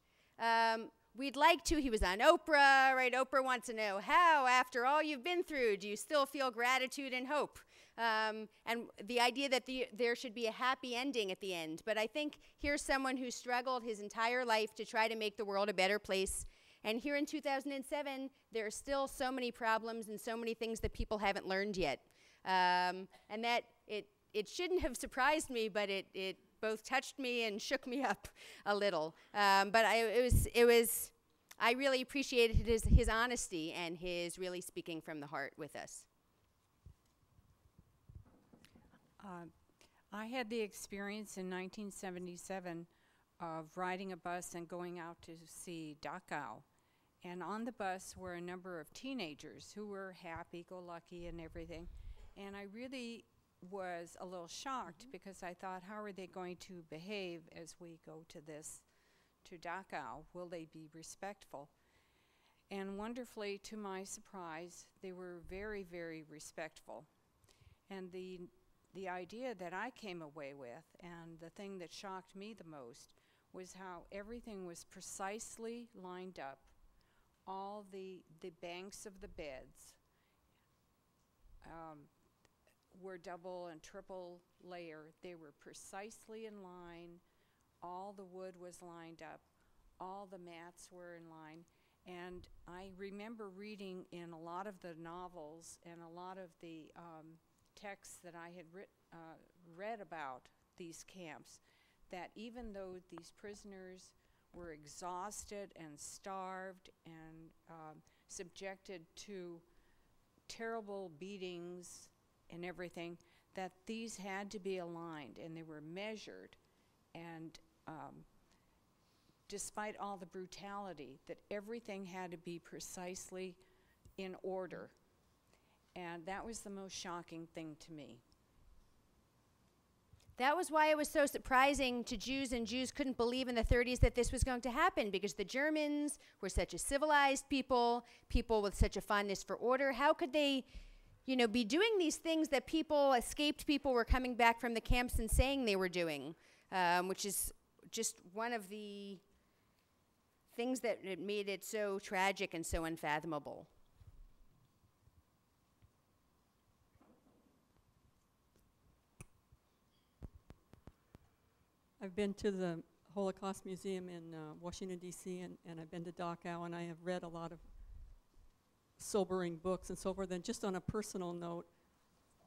We'd like to. He was on Oprah, right? Oprah wants to know, how, after all you've been through, do you still feel gratitude and hope? And the idea that there should be a happy ending at the end. But I think here's someone who struggled his entire life to try to make the world a better place. And here in 2007, there are still so many problems and so many things that people haven't learned yet. And that it shouldn't have surprised me, but it both touched me and shook me up a little. But I really appreciated his honesty and his really speaking from the heart with us. I had the experience in 1977 of riding a bus and going out to see Dachau. And on the bus were a number of teenagers who were happy-go-lucky and everything. And I really was a little shocked because I thought, how are they going to behave as we go to Dachau? Will they be respectful? And wonderfully, to my surprise, they were very, very respectful. And the idea that I came away with, and the thing that shocked me the most, was how everything was precisely lined up. All the banks of the beds were double and triple layer. They were precisely in line. All the wood was lined up. All the mats were in line. And I remember reading in a lot of the novels and a lot of the texts that I had read about these camps, that even though these prisoners were exhausted and starved and subjected to terrible beatings and everything, that these had to be aligned and they were measured, and despite all the brutality, that everything had to be precisely in order. And that was the most shocking thing to me. That was why it was so surprising to Jews, and Jews couldn't believe in the 30s that this was going to happen, because the Germans were such a civilized people with such a fondness for order. How could they, be doing these things that escaped people were coming back from the camps and saying they were doing, which is just one of the things that made it so tragic and so unfathomable. I've been to the Holocaust Museum in Washington, D.C., and I've been to Dachau, and I have read a lot of sobering books and so forth. And just on a personal note,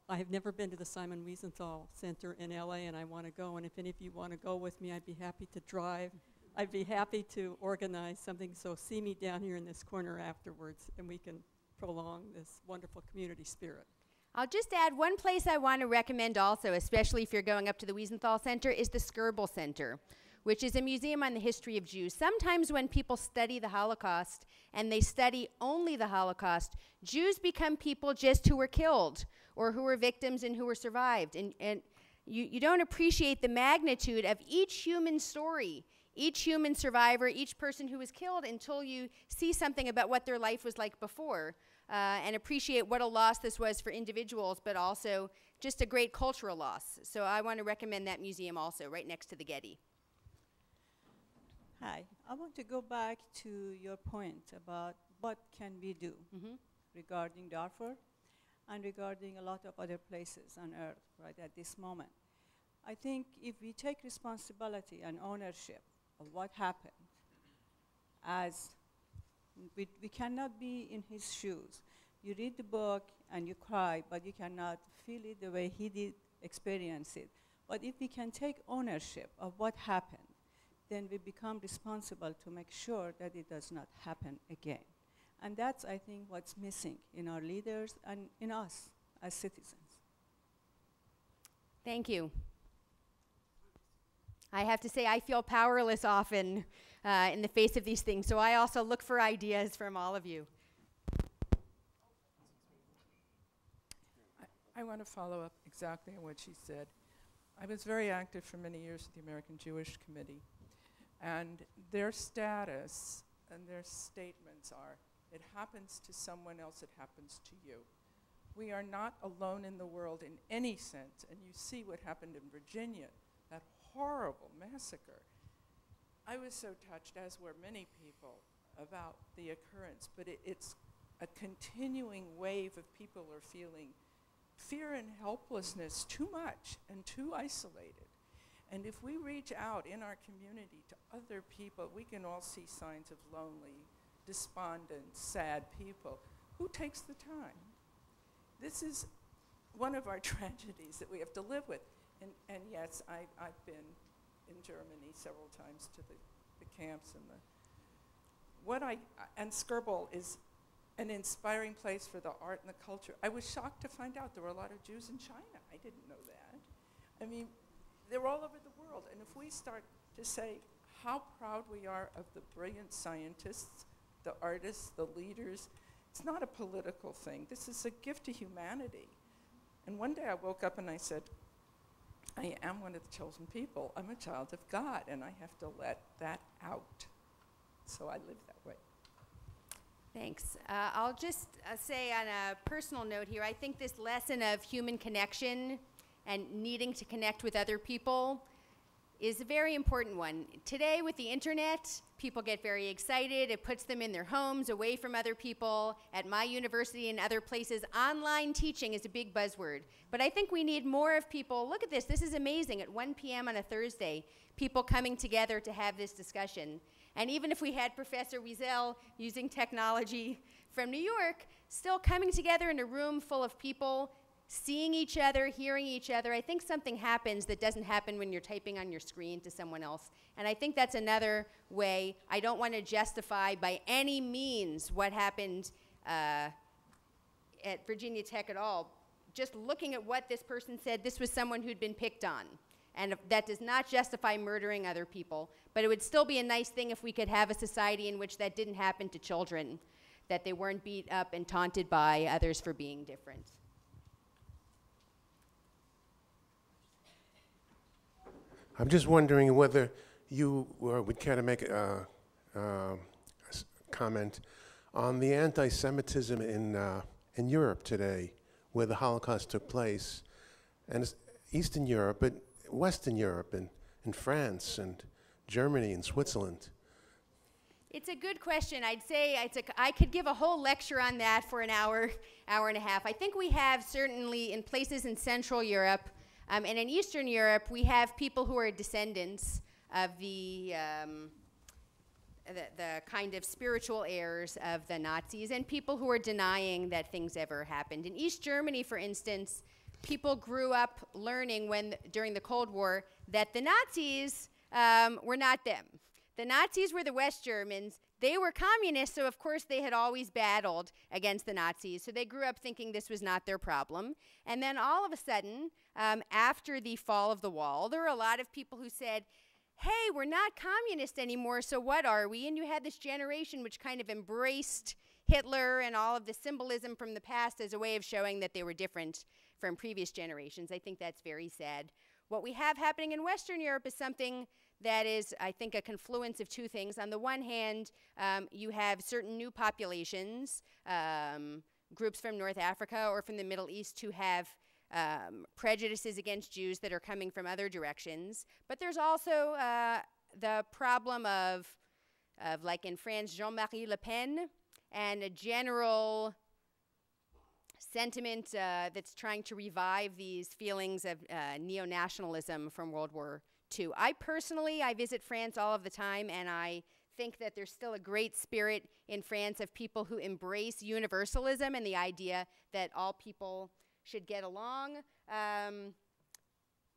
I have never been to the Simon Wiesenthal Center in L.A., and I want to go. And if any of you want to go with me, I'd be happy to drive. I'd be happy to organize something, so see me down here in this corner afterwards, and we can prolong this wonderful community spirit. I'll just add one place I want to recommend also, especially if you're going up to the Wiesenthal Center, is the Skirbel Center, which is a museum on the history of Jews. Sometimes when people study the Holocaust and they study only the Holocaust, Jews become people just who were killed or who were victims and who were survived. And you don't appreciate the magnitude of each human story, each human survivor, each person who was killed until you see something about what their life was like before. And appreciate what a loss this was for individuals, but also just a great cultural loss. So I want to recommend that museum also, right next to the Getty. Hi, I want to go back to your point about what can we do regarding Darfur and regarding a lot of other places on earth right at this moment. I think if we take responsibility and ownership of what happened, as we cannot be in his shoes. You read the book and you cry, but you cannot feel it the way he did experience it. But if we can take ownership of what happened, then we become responsible to make sure that it does not happen again. And that's, I think, what's missing in our leaders and in us as citizens. Thank you. I have to say I feel powerless often in the face of these things, so I also look for ideas from all of you. I want to follow up exactly on what she said. I was very active for many years with the American Jewish Committee, and their status and their statements are, it happens to someone else, it happens to you. We are not alone in the world in any sense, and you see what happened in Virginia, that horrible massacre. I was so touched, as were many people, about the occurrence, but it's a continuing wave of people are feeling fear and helplessness too much and too isolated. And if we reach out in our community to other people, we can all see signs of lonely, despondent, sad people. Who takes the time? This is one of our tragedies that we have to live with. And yes, I've been in Germany several times to the camps and Skirbel is an inspiring place for the art and the culture. I was shocked to find out there were a lot of Jews in China. I didn't know that. I mean, they're all over the world. And if we start to say how proud we are of the brilliant scientists, the artists, the leaders, it's not a political thing. This is a gift to humanity. And one day I woke up and I said, I am one of the chosen people. I'm a child of God, and I have to let that out. So I live that way. Thanks. I'll just say on a personal note here, I think this lesson of human connection and needing to connect with other people is a very important one. Today with the internet, people get very excited. It puts them in their homes, away from other people. At my university and other places, online teaching is a big buzzword. But I think we need more of people. Look at this. This is amazing. At 1 p.m. on a Thursday, people coming together to have this discussion. And even if we had Professor Wiesel using technology from New York, still coming together in a room full of people, seeing each other, hearing each other, I think something happens that doesn't happen when you're typing on your screen to someone else. And I think that's another way. I don't want to justify by any means what happened at Virginia Tech at all. Just looking at what this person said, this was someone who'd been picked on. And that does not justify murdering other people. But it would still be a nice thing if we could have a society in which that didn't happen to children, that they weren't beat up and taunted by others for being different. I'm just wondering whether you would care to make a comment on the anti-Semitism in Europe today, where the Holocaust took place, and it's Eastern Europe, but Western Europe, and in France, and Germany, and Switzerland. It's a good question. I'd say I could give a whole lecture on that for an hour, hour and a half. I think we have certainly in places in Central Europe, and in Eastern Europe, we have people who are descendants of the kind of spiritual heirs of the Nazis, and people who are denying that things ever happened. In East Germany, for instance, people grew up learning during the Cold War that the Nazis were not them. The Nazis were the West Germans. they were communists, so of course they had always battled against the Nazis. So they grew up thinking this was not their problem. And then all of a sudden, after the fall of the wall, there were a lot of people who said, hey, we're not communist anymore, so what are we? And you had this generation which kind of embraced Hitler and all of the symbolism from the past as a way of showing that they were different from previous generations. I think that's very sad. What we have happening in Western Europe is something that is, I think, a confluence of two things. On the one hand, you have certain new populations, groups from North Africa or from the Middle East who have prejudices against Jews that are coming from other directions. But there's also the problem of like in France, Jean-Marie Le Pen, and a general sentiment that's trying to revive these feelings of neo-nationalism from World War II. I visit France all of the time, and I think that there's still a great spirit in France of people who embrace universalism and the idea that all people should get along.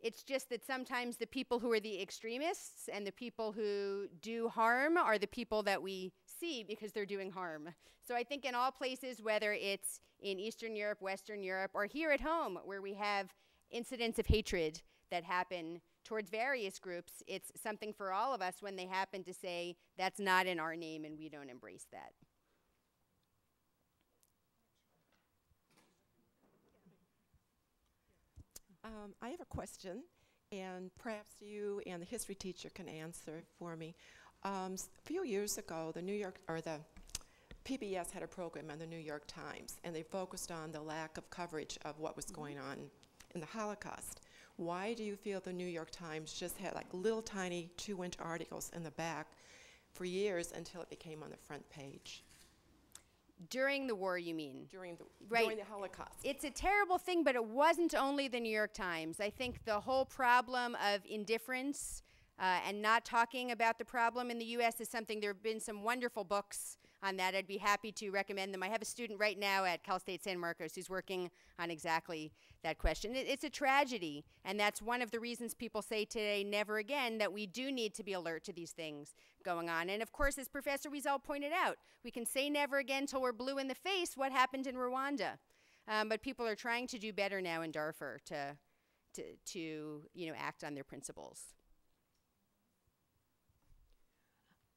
It's just that sometimes the people who are the extremists and the people who do harm are the people that we see because they're doing harm. So I think in all places, whether it's in Eastern Europe, Western Europe, or here at home where we have incidents of hatred that happen towards various groups, it's something for all of us when they happen to say, that's not in our name and we don't embrace that. I have a question, and perhaps you and the history teacher can answer for me. A few years ago, the PBS had a program on the New York Times, and they focused on the lack of coverage of what was going on in the Holocaust. Why do you feel the New York Times just had like little tiny 2-inch articles in the back for years until it became on the front page? During the war, you mean? During the Holocaust. It's a terrible thing, but it wasn't only the New York Times. I think the whole problem of indifference and not talking about the problem in the U.S. is something. There have been some wonderful books on that. I'd be happy to recommend them. I have a student right now at Cal State San Marcos who's working on exactly that question. It's a tragedy, and that's one of the reasons people say today, never again, that we do need to be alert to these things going on. And of course, as Professor Wiesel pointed out, we can say never again till we're blue in the face what happened in Rwanda. But people are trying to do better now in Darfur to act on their principles.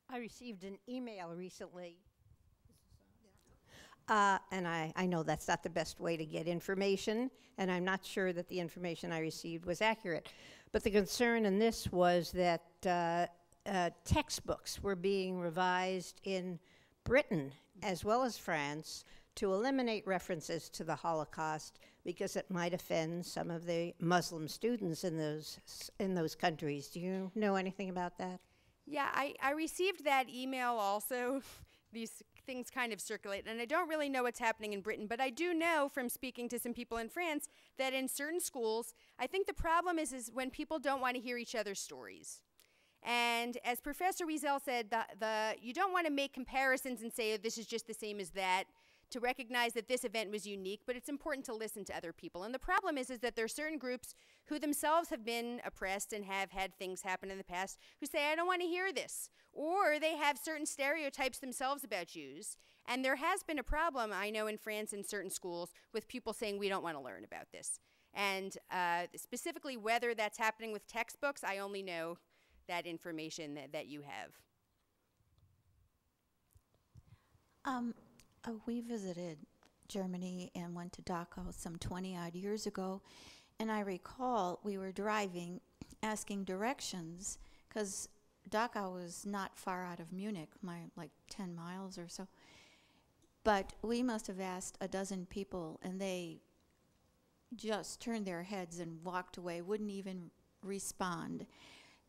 I received an email recently, and I know that's not the best way to get information, and I'm not sure that the information I received was accurate. But the concern in this was that textbooks were being revised in Britain as well as France to eliminate references to the Holocaust because it might offend some of the Muslim students in those countries. Do you know anything about that? Yeah, I received that email also. These things kind of circulate, and I don't really know what's happening in Britain, but I do know from speaking to some people in France that in certain schools, I think the problem is when people don't want to hear each other's stories. And as Professor Wiesel said, you don't want to make comparisons and say, oh, this is just the same as that, to recognize that this event was unique, but it's important to listen to other people. And the problem is that there are certain groups who themselves have been oppressed and have had things happen in the past who say, I don't want to hear this. Or they have certain stereotypes themselves about Jews. And there has been a problem, I know in France in certain schools, with people saying we don't want to learn about this. And specifically whether that's happening with textbooks, I only know that information that you have. We visited Germany and went to Dachau some 20-odd years ago, and I recall we were driving, asking directions, because Dachau was not far out of Munich, like 10 miles or so. But we must have asked a dozen people, and they just turned their heads and walked away, wouldn't even respond.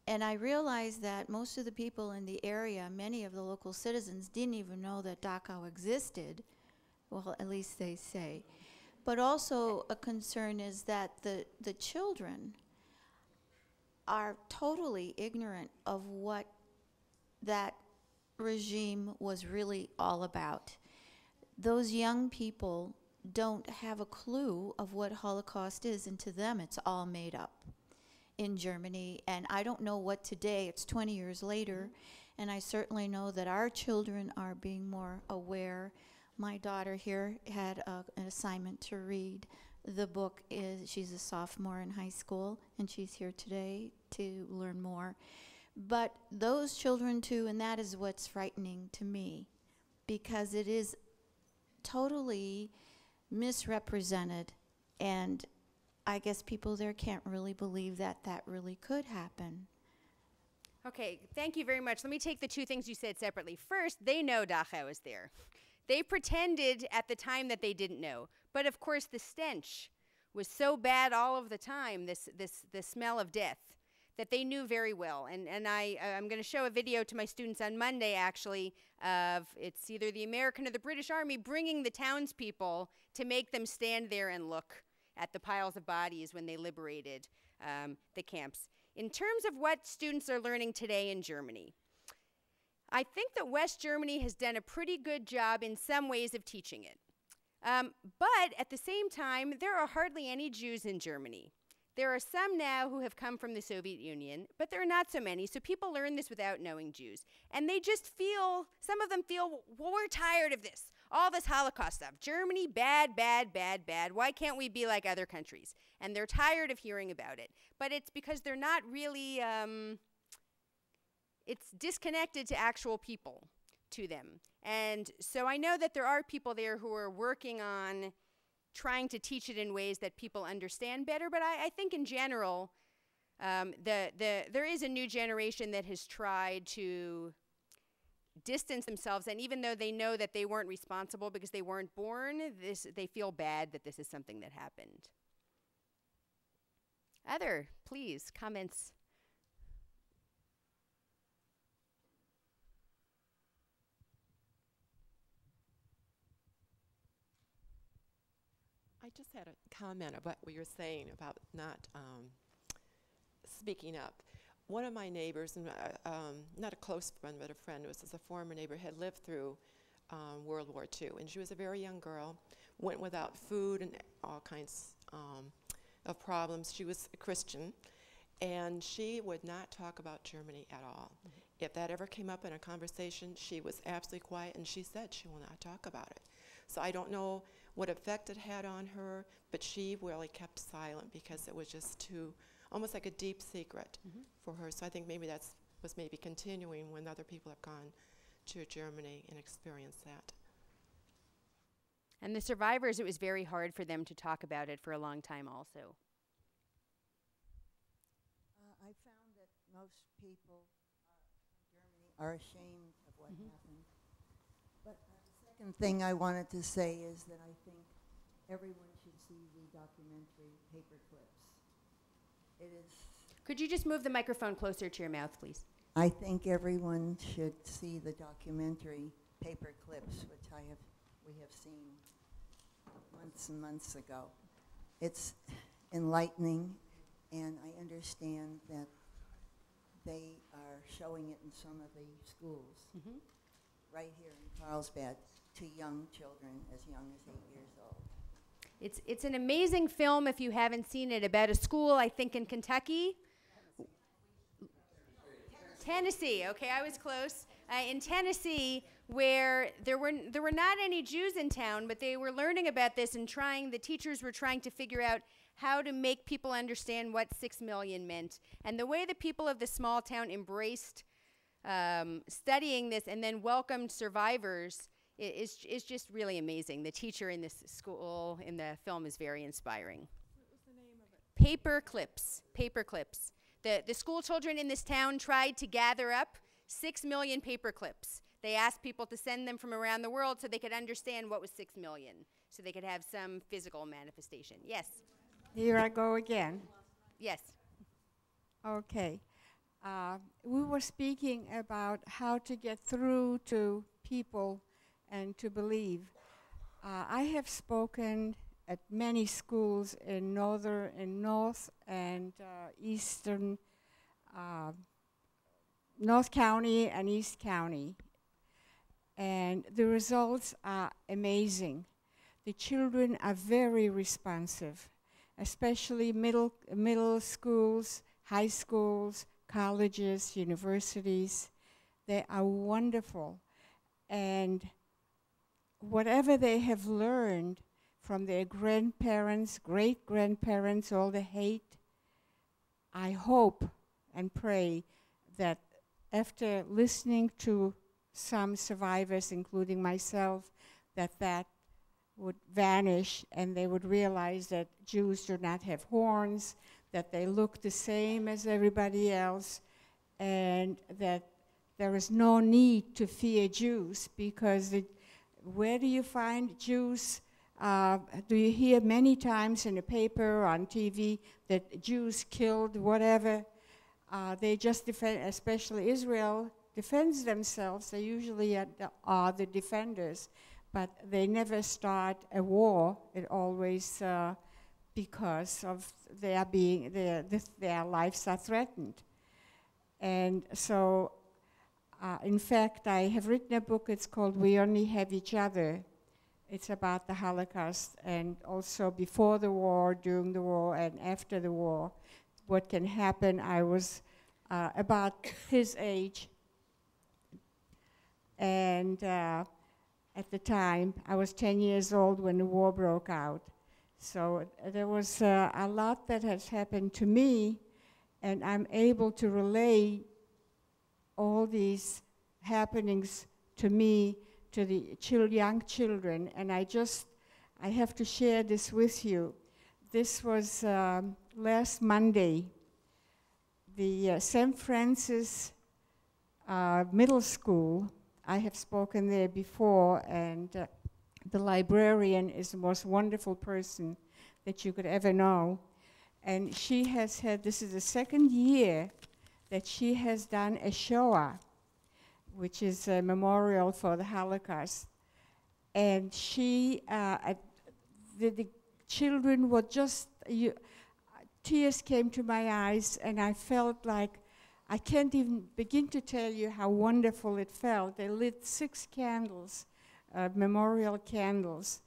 And I realized that most of the people in the area, many of the local citizens, didn't even know that Dachau existed. Well, at least they say. But also a concern is that the children are totally ignorant of what that regime was really all about. Those young people don't have a clue of what Holocaust is, and to them it's all made up in Germany. And I don't know what today, it's 20 years later, And I certainly know that our children are being more aware. My daughter here had an assignment to read. The book she's a sophomore in high school, and she's here today to learn more. But those children too, and that is what's frightening to me, because it is totally misrepresented, and I guess people there can't really believe that that really could happen. Okay, thank you very much. Let me take the two things you said separately. First, they know Dachau is there. They pretended at the time that they didn't know. But of course, the stench was so bad all of the time, this smell of death, that they knew very well. And I'm going to show a video to my students on Monday, actually, of it's either the American or the British Army bringing the townspeople to make them stand there and look at the piles of bodies when they liberated the camps. In terms of what students are learning today in Germany, I think that West Germany has done a pretty good job in some ways of teaching it. But at the same time, there are hardly any Jews in Germany. There are some now who have come from the Soviet Union, but there are not so many, so people learn this without knowing Jews. And they just feel, some of them feel, well, we're tired of this, all this Holocaust stuff. Germany, bad, bad, bad, bad. Why can't we be like other countries? And they're tired of hearing about it. But it's because they're not really, it's disconnected to actual people, to them. And so I know that there are people there who are working on trying to teach it in ways that people understand better, but I think in general, there is a new generation that has tried to distance themselves, and even though they know that they weren't responsible because they weren't born, they feel bad that this is something that happened. Other, please, comments? I just had a comment about what you're saying about not speaking up. One of my neighbors, and not a close friend, but a friend, was a former neighbor, had lived through World War II, and she was a very young girl, went without food and all kinds of problems. She was a Christian, and she would not talk about Germany at all. Mm-hmm. If that ever came up in a conversation, she was absolutely quiet, and she said she will not talk about it. So I don't know what effect it had on her, but she really kept silent because it was just too, almost like a deep secret for her. So I think maybe that was maybe continuing when other people have gone to Germany and experienced that. And the survivors, it was very hard for them to talk about it for a long time also. I found that most people in Germany are ashamed of what happened. But the second thing I wanted to say is that I think everyone should see the documentary Paper Clips. It is. Could you just move the microphone closer to your mouth, please? I think everyone should see the documentary Paper Clips, which we have seen months and months ago. It's enlightening, and I understand that they are showing it in some of the schools right here in Carlsbad to young children as young as 8 years old. It's an amazing film if you haven't seen it, about a school, I think, in Kentucky. Tennessee, okay, I was close. In Tennessee, where there were not any Jews in town, but they were learning about this and the teachers were trying to figure out how to make people understand what 6 million meant. And the way the people of the small town embraced studying this and then welcomed survivors is just really amazing. The teacher in this school in the film is very inspiring. What was the name of it? Paper Clips. Paper Clips. The school children in this town tried to gather up 6 million paper clips. They asked people to send them from around the world so they could understand what was 6 million, so they could have some physical manifestation. Yes? Here I go again. Yes. Okay. We were speaking about how to get through to people and to believe. I have spoken at many schools in North and Eastern, North County and East County. And the results are amazing. The children are very responsive, especially middle schools, high schools, colleges, universities. They are wonderful. And whatever they have learned from their grandparents, great-grandparents, all the hate, I hope and pray that after listening to some survivors, including myself, that would vanish and they would realize that Jews do not have horns, that they look the same as everybody else, and that there is no need to fear Jews, because where do you find Jews? Do you hear many times in the paper, on TV, that Jews killed whatever? They just defend, especially Israel defends themselves. They usually are the defenders, but they never start a war. It always because of their lives are threatened. And so, in fact, I have written a book. It's called We Only Have Each Other. It's about the Holocaust, and also before the war, during the war, and after the war, what can happen. I was about his age, and at the time, I was 10 years old when the war broke out. So there was a lot that has happened to me, and I'm able to relay all these happenings to me, to the young children, and I have to share this with you. This was last Monday. The St. Francis Middle School, I have spoken there before, and the librarian is the most wonderful person that you could ever know. And she has had, this is the second year that she has done a Shoah, which is a memorial for the Holocaust. And she, the children were just, tears came to my eyes, and I felt like, I can't even begin to tell you how wonderful it felt. They lit 6 candles, memorial candles,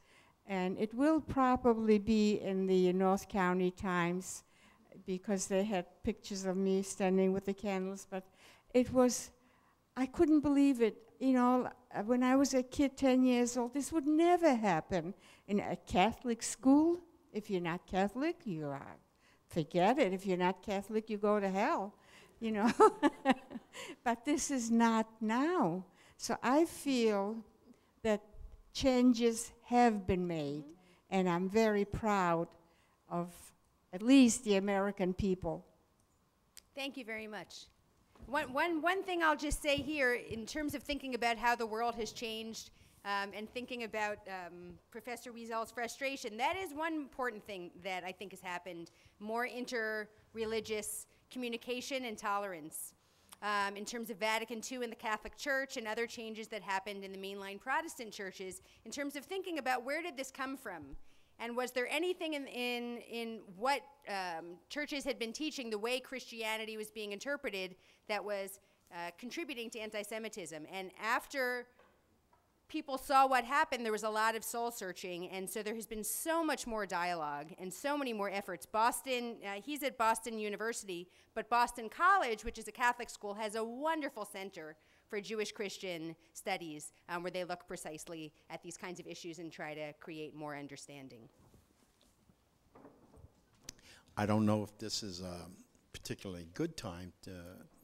and it will probably be in the North County Times, because they had pictures of me standing with the candles, but it was, I couldn't believe it. You know, when I was a kid, 10 years old, this would never happen in a Catholic school. If you're not Catholic, you are, forget it. If you're not Catholic, you go to hell, you know. But this is not now. So I feel that changes have been made, and I'm very proud of at least the American people. Thank you very much. One thing I'll just say here, in terms of thinking about how the world has changed, and thinking about Professor Wiesel's frustration, that is one important thing that I think has happened: more inter-religious communication and tolerance. In terms of Vatican II and the Catholic Church, and other changes that happened in the mainline Protestant churches, in terms of thinking about where did this come from? And was there anything in what churches had been teaching, the way Christianity was being interpreted, that was contributing to anti-Semitism? And after people saw what happened, there was a lot of soul searching, and so there has been so much more dialogue and so many more efforts. Boston, he's at Boston University, but Boston College, which is a Catholic school, has a wonderful center for Jewish Christian studies, where they look precisely at these kinds of issues and try to create more understanding. I don't know if this is a particularly good time to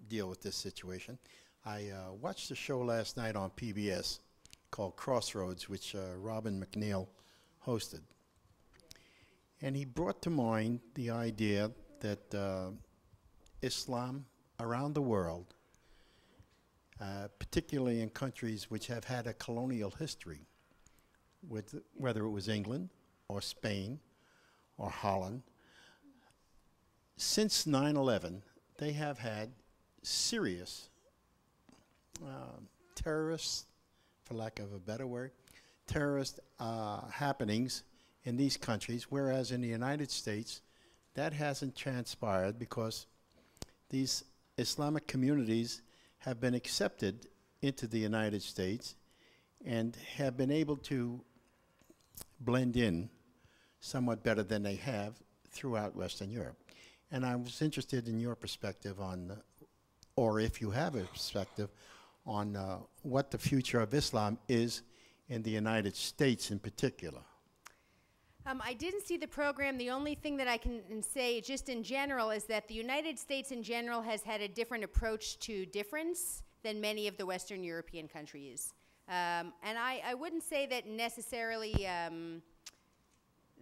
deal with this situation. I watched a show last night on PBS called Crossroads, which Robin McNeil hosted. And he brought to mind the idea that Islam around the world, particularly in countries which have had a colonial history, with whether it was England or Spain or Holland, since 9/11, they have had serious terrorist, for lack of a better word, terrorist happenings in these countries, whereas in the United States, that hasn't transpired because these Islamic communities have been accepted into the United States and have been able to blend in somewhat better than they have throughout Western Europe. And I was interested in your perspective on, or if you have a perspective, on what the future of Islam is in the United States in particular. I didn't see the program. The only thing that I can say just in general is that the United States in general has had a different approach to difference than many of the Western European countries. And I wouldn't say that necessarily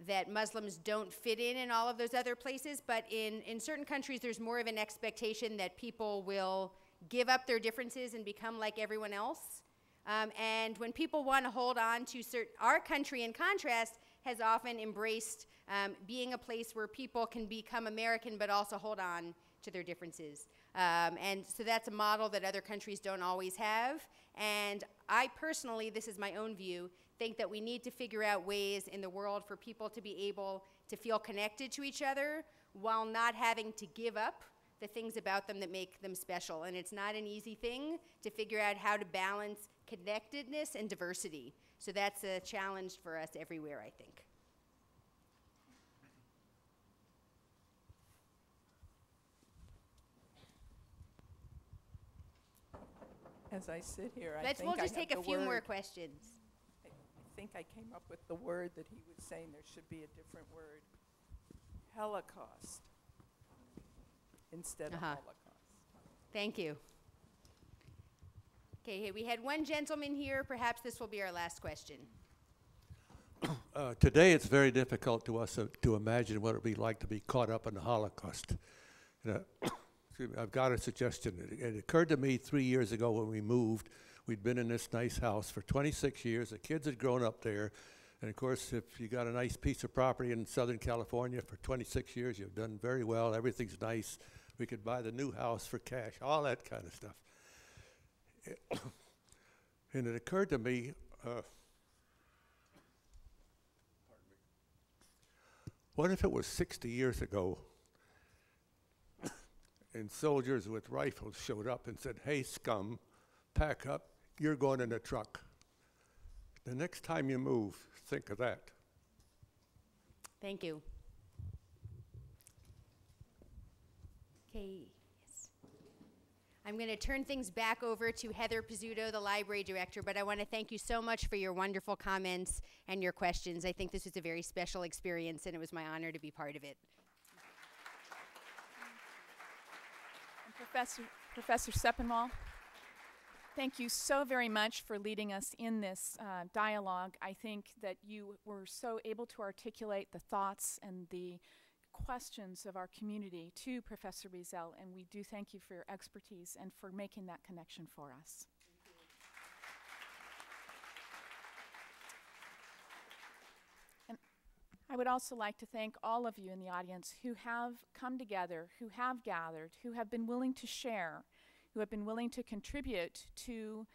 that Muslims don't fit in all of those other places, but in certain countries there's more of an expectation that people will give up their differences and become like everyone else. And when people want to hold on to our country, in contrast, has often embraced being a place where people can become American but also hold on to their differences. And so that's a model that other countries don't always have. And I personally, this is my own view, think that we need to figure out ways in the world for people to be able to feel connected to each other while not having to give up the things about them that make them special. And it's not an easy thing to figure out how to balance connectedness and diversity. So that's a challenge for us everywhere, I think. As I sit here, We'll just take a few more questions. I think I came up with the word that he was saying there should be a different word. Holocaust instead of Holocaust. Thank you. Okay, we had one gentleman here. Perhaps this will be our last question. Today it's very difficult to us to imagine what it would be like to be caught up in the Holocaust. Excuse me, I've got a suggestion. It occurred to me 3 years ago when we moved. We'd been in this nice house for 26 years. The kids had grown up there. And of course, if you got a nice piece of property in Southern California for 26 years, you've done very well. Everything's nice. We could buy the new house for cash, all that kind of stuff. And it occurred to me, what if it was 60 years ago and soldiers with rifles showed up and said, "Hey, scum, pack up, you're going in a truck. The next time you move, think of that." Thank you. Okay. Yes. I'm going to turn things back over to Heather Pizzuto, the library director, but I want to thank you so much for your wonderful comments and your questions. I think this was a very special experience, and it was my honor to be part of it. And Professor Sepinwall, thank you so very much for leading us in this dialogue. I think that you were so able to articulate the thoughts and the questions of our community to Professor Wiesel, and we do thank you for your expertise and for making that connection for us. And I would also like to thank all of you in the audience who have come together, who have gathered, who have been willing to share, who have been willing to contribute to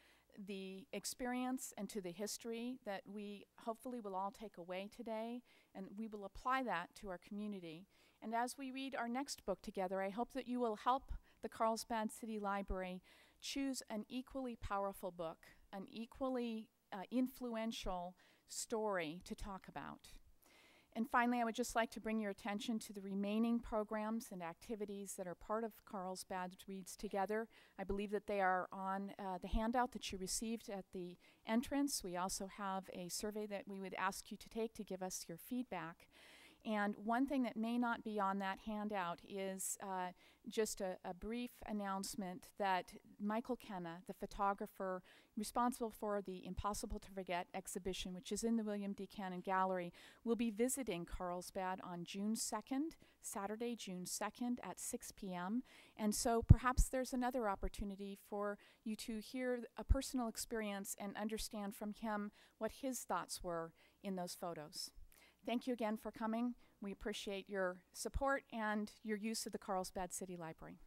the experience and to the history that we hopefully will all take away today, and we will apply that to our community. And as we read our next book together, I hope that you will help the Carlsbad City Library choose an equally powerful book, an equally influential story to talk about. And finally, I would just like to bring your attention to the remaining programs and activities that are part of Carlsbad Reads Together. I believe that they are on the handout that you received at the entrance. We also have a survey that we would ask you to take to give us your feedback. And one thing that may not be on that handout is just a brief announcement that Michael Kenna, the photographer responsible for the Impossible to Forget exhibition, which is in the William D. Cannon Gallery, will be visiting Carlsbad on June 2nd, Saturday, June 2nd at 6 p.m. And so perhaps there's another opportunity for you to hear a personal experience and understand from him what his thoughts were in those photos. Thank you again for coming. We appreciate your support and your use of the Carlsbad City Library.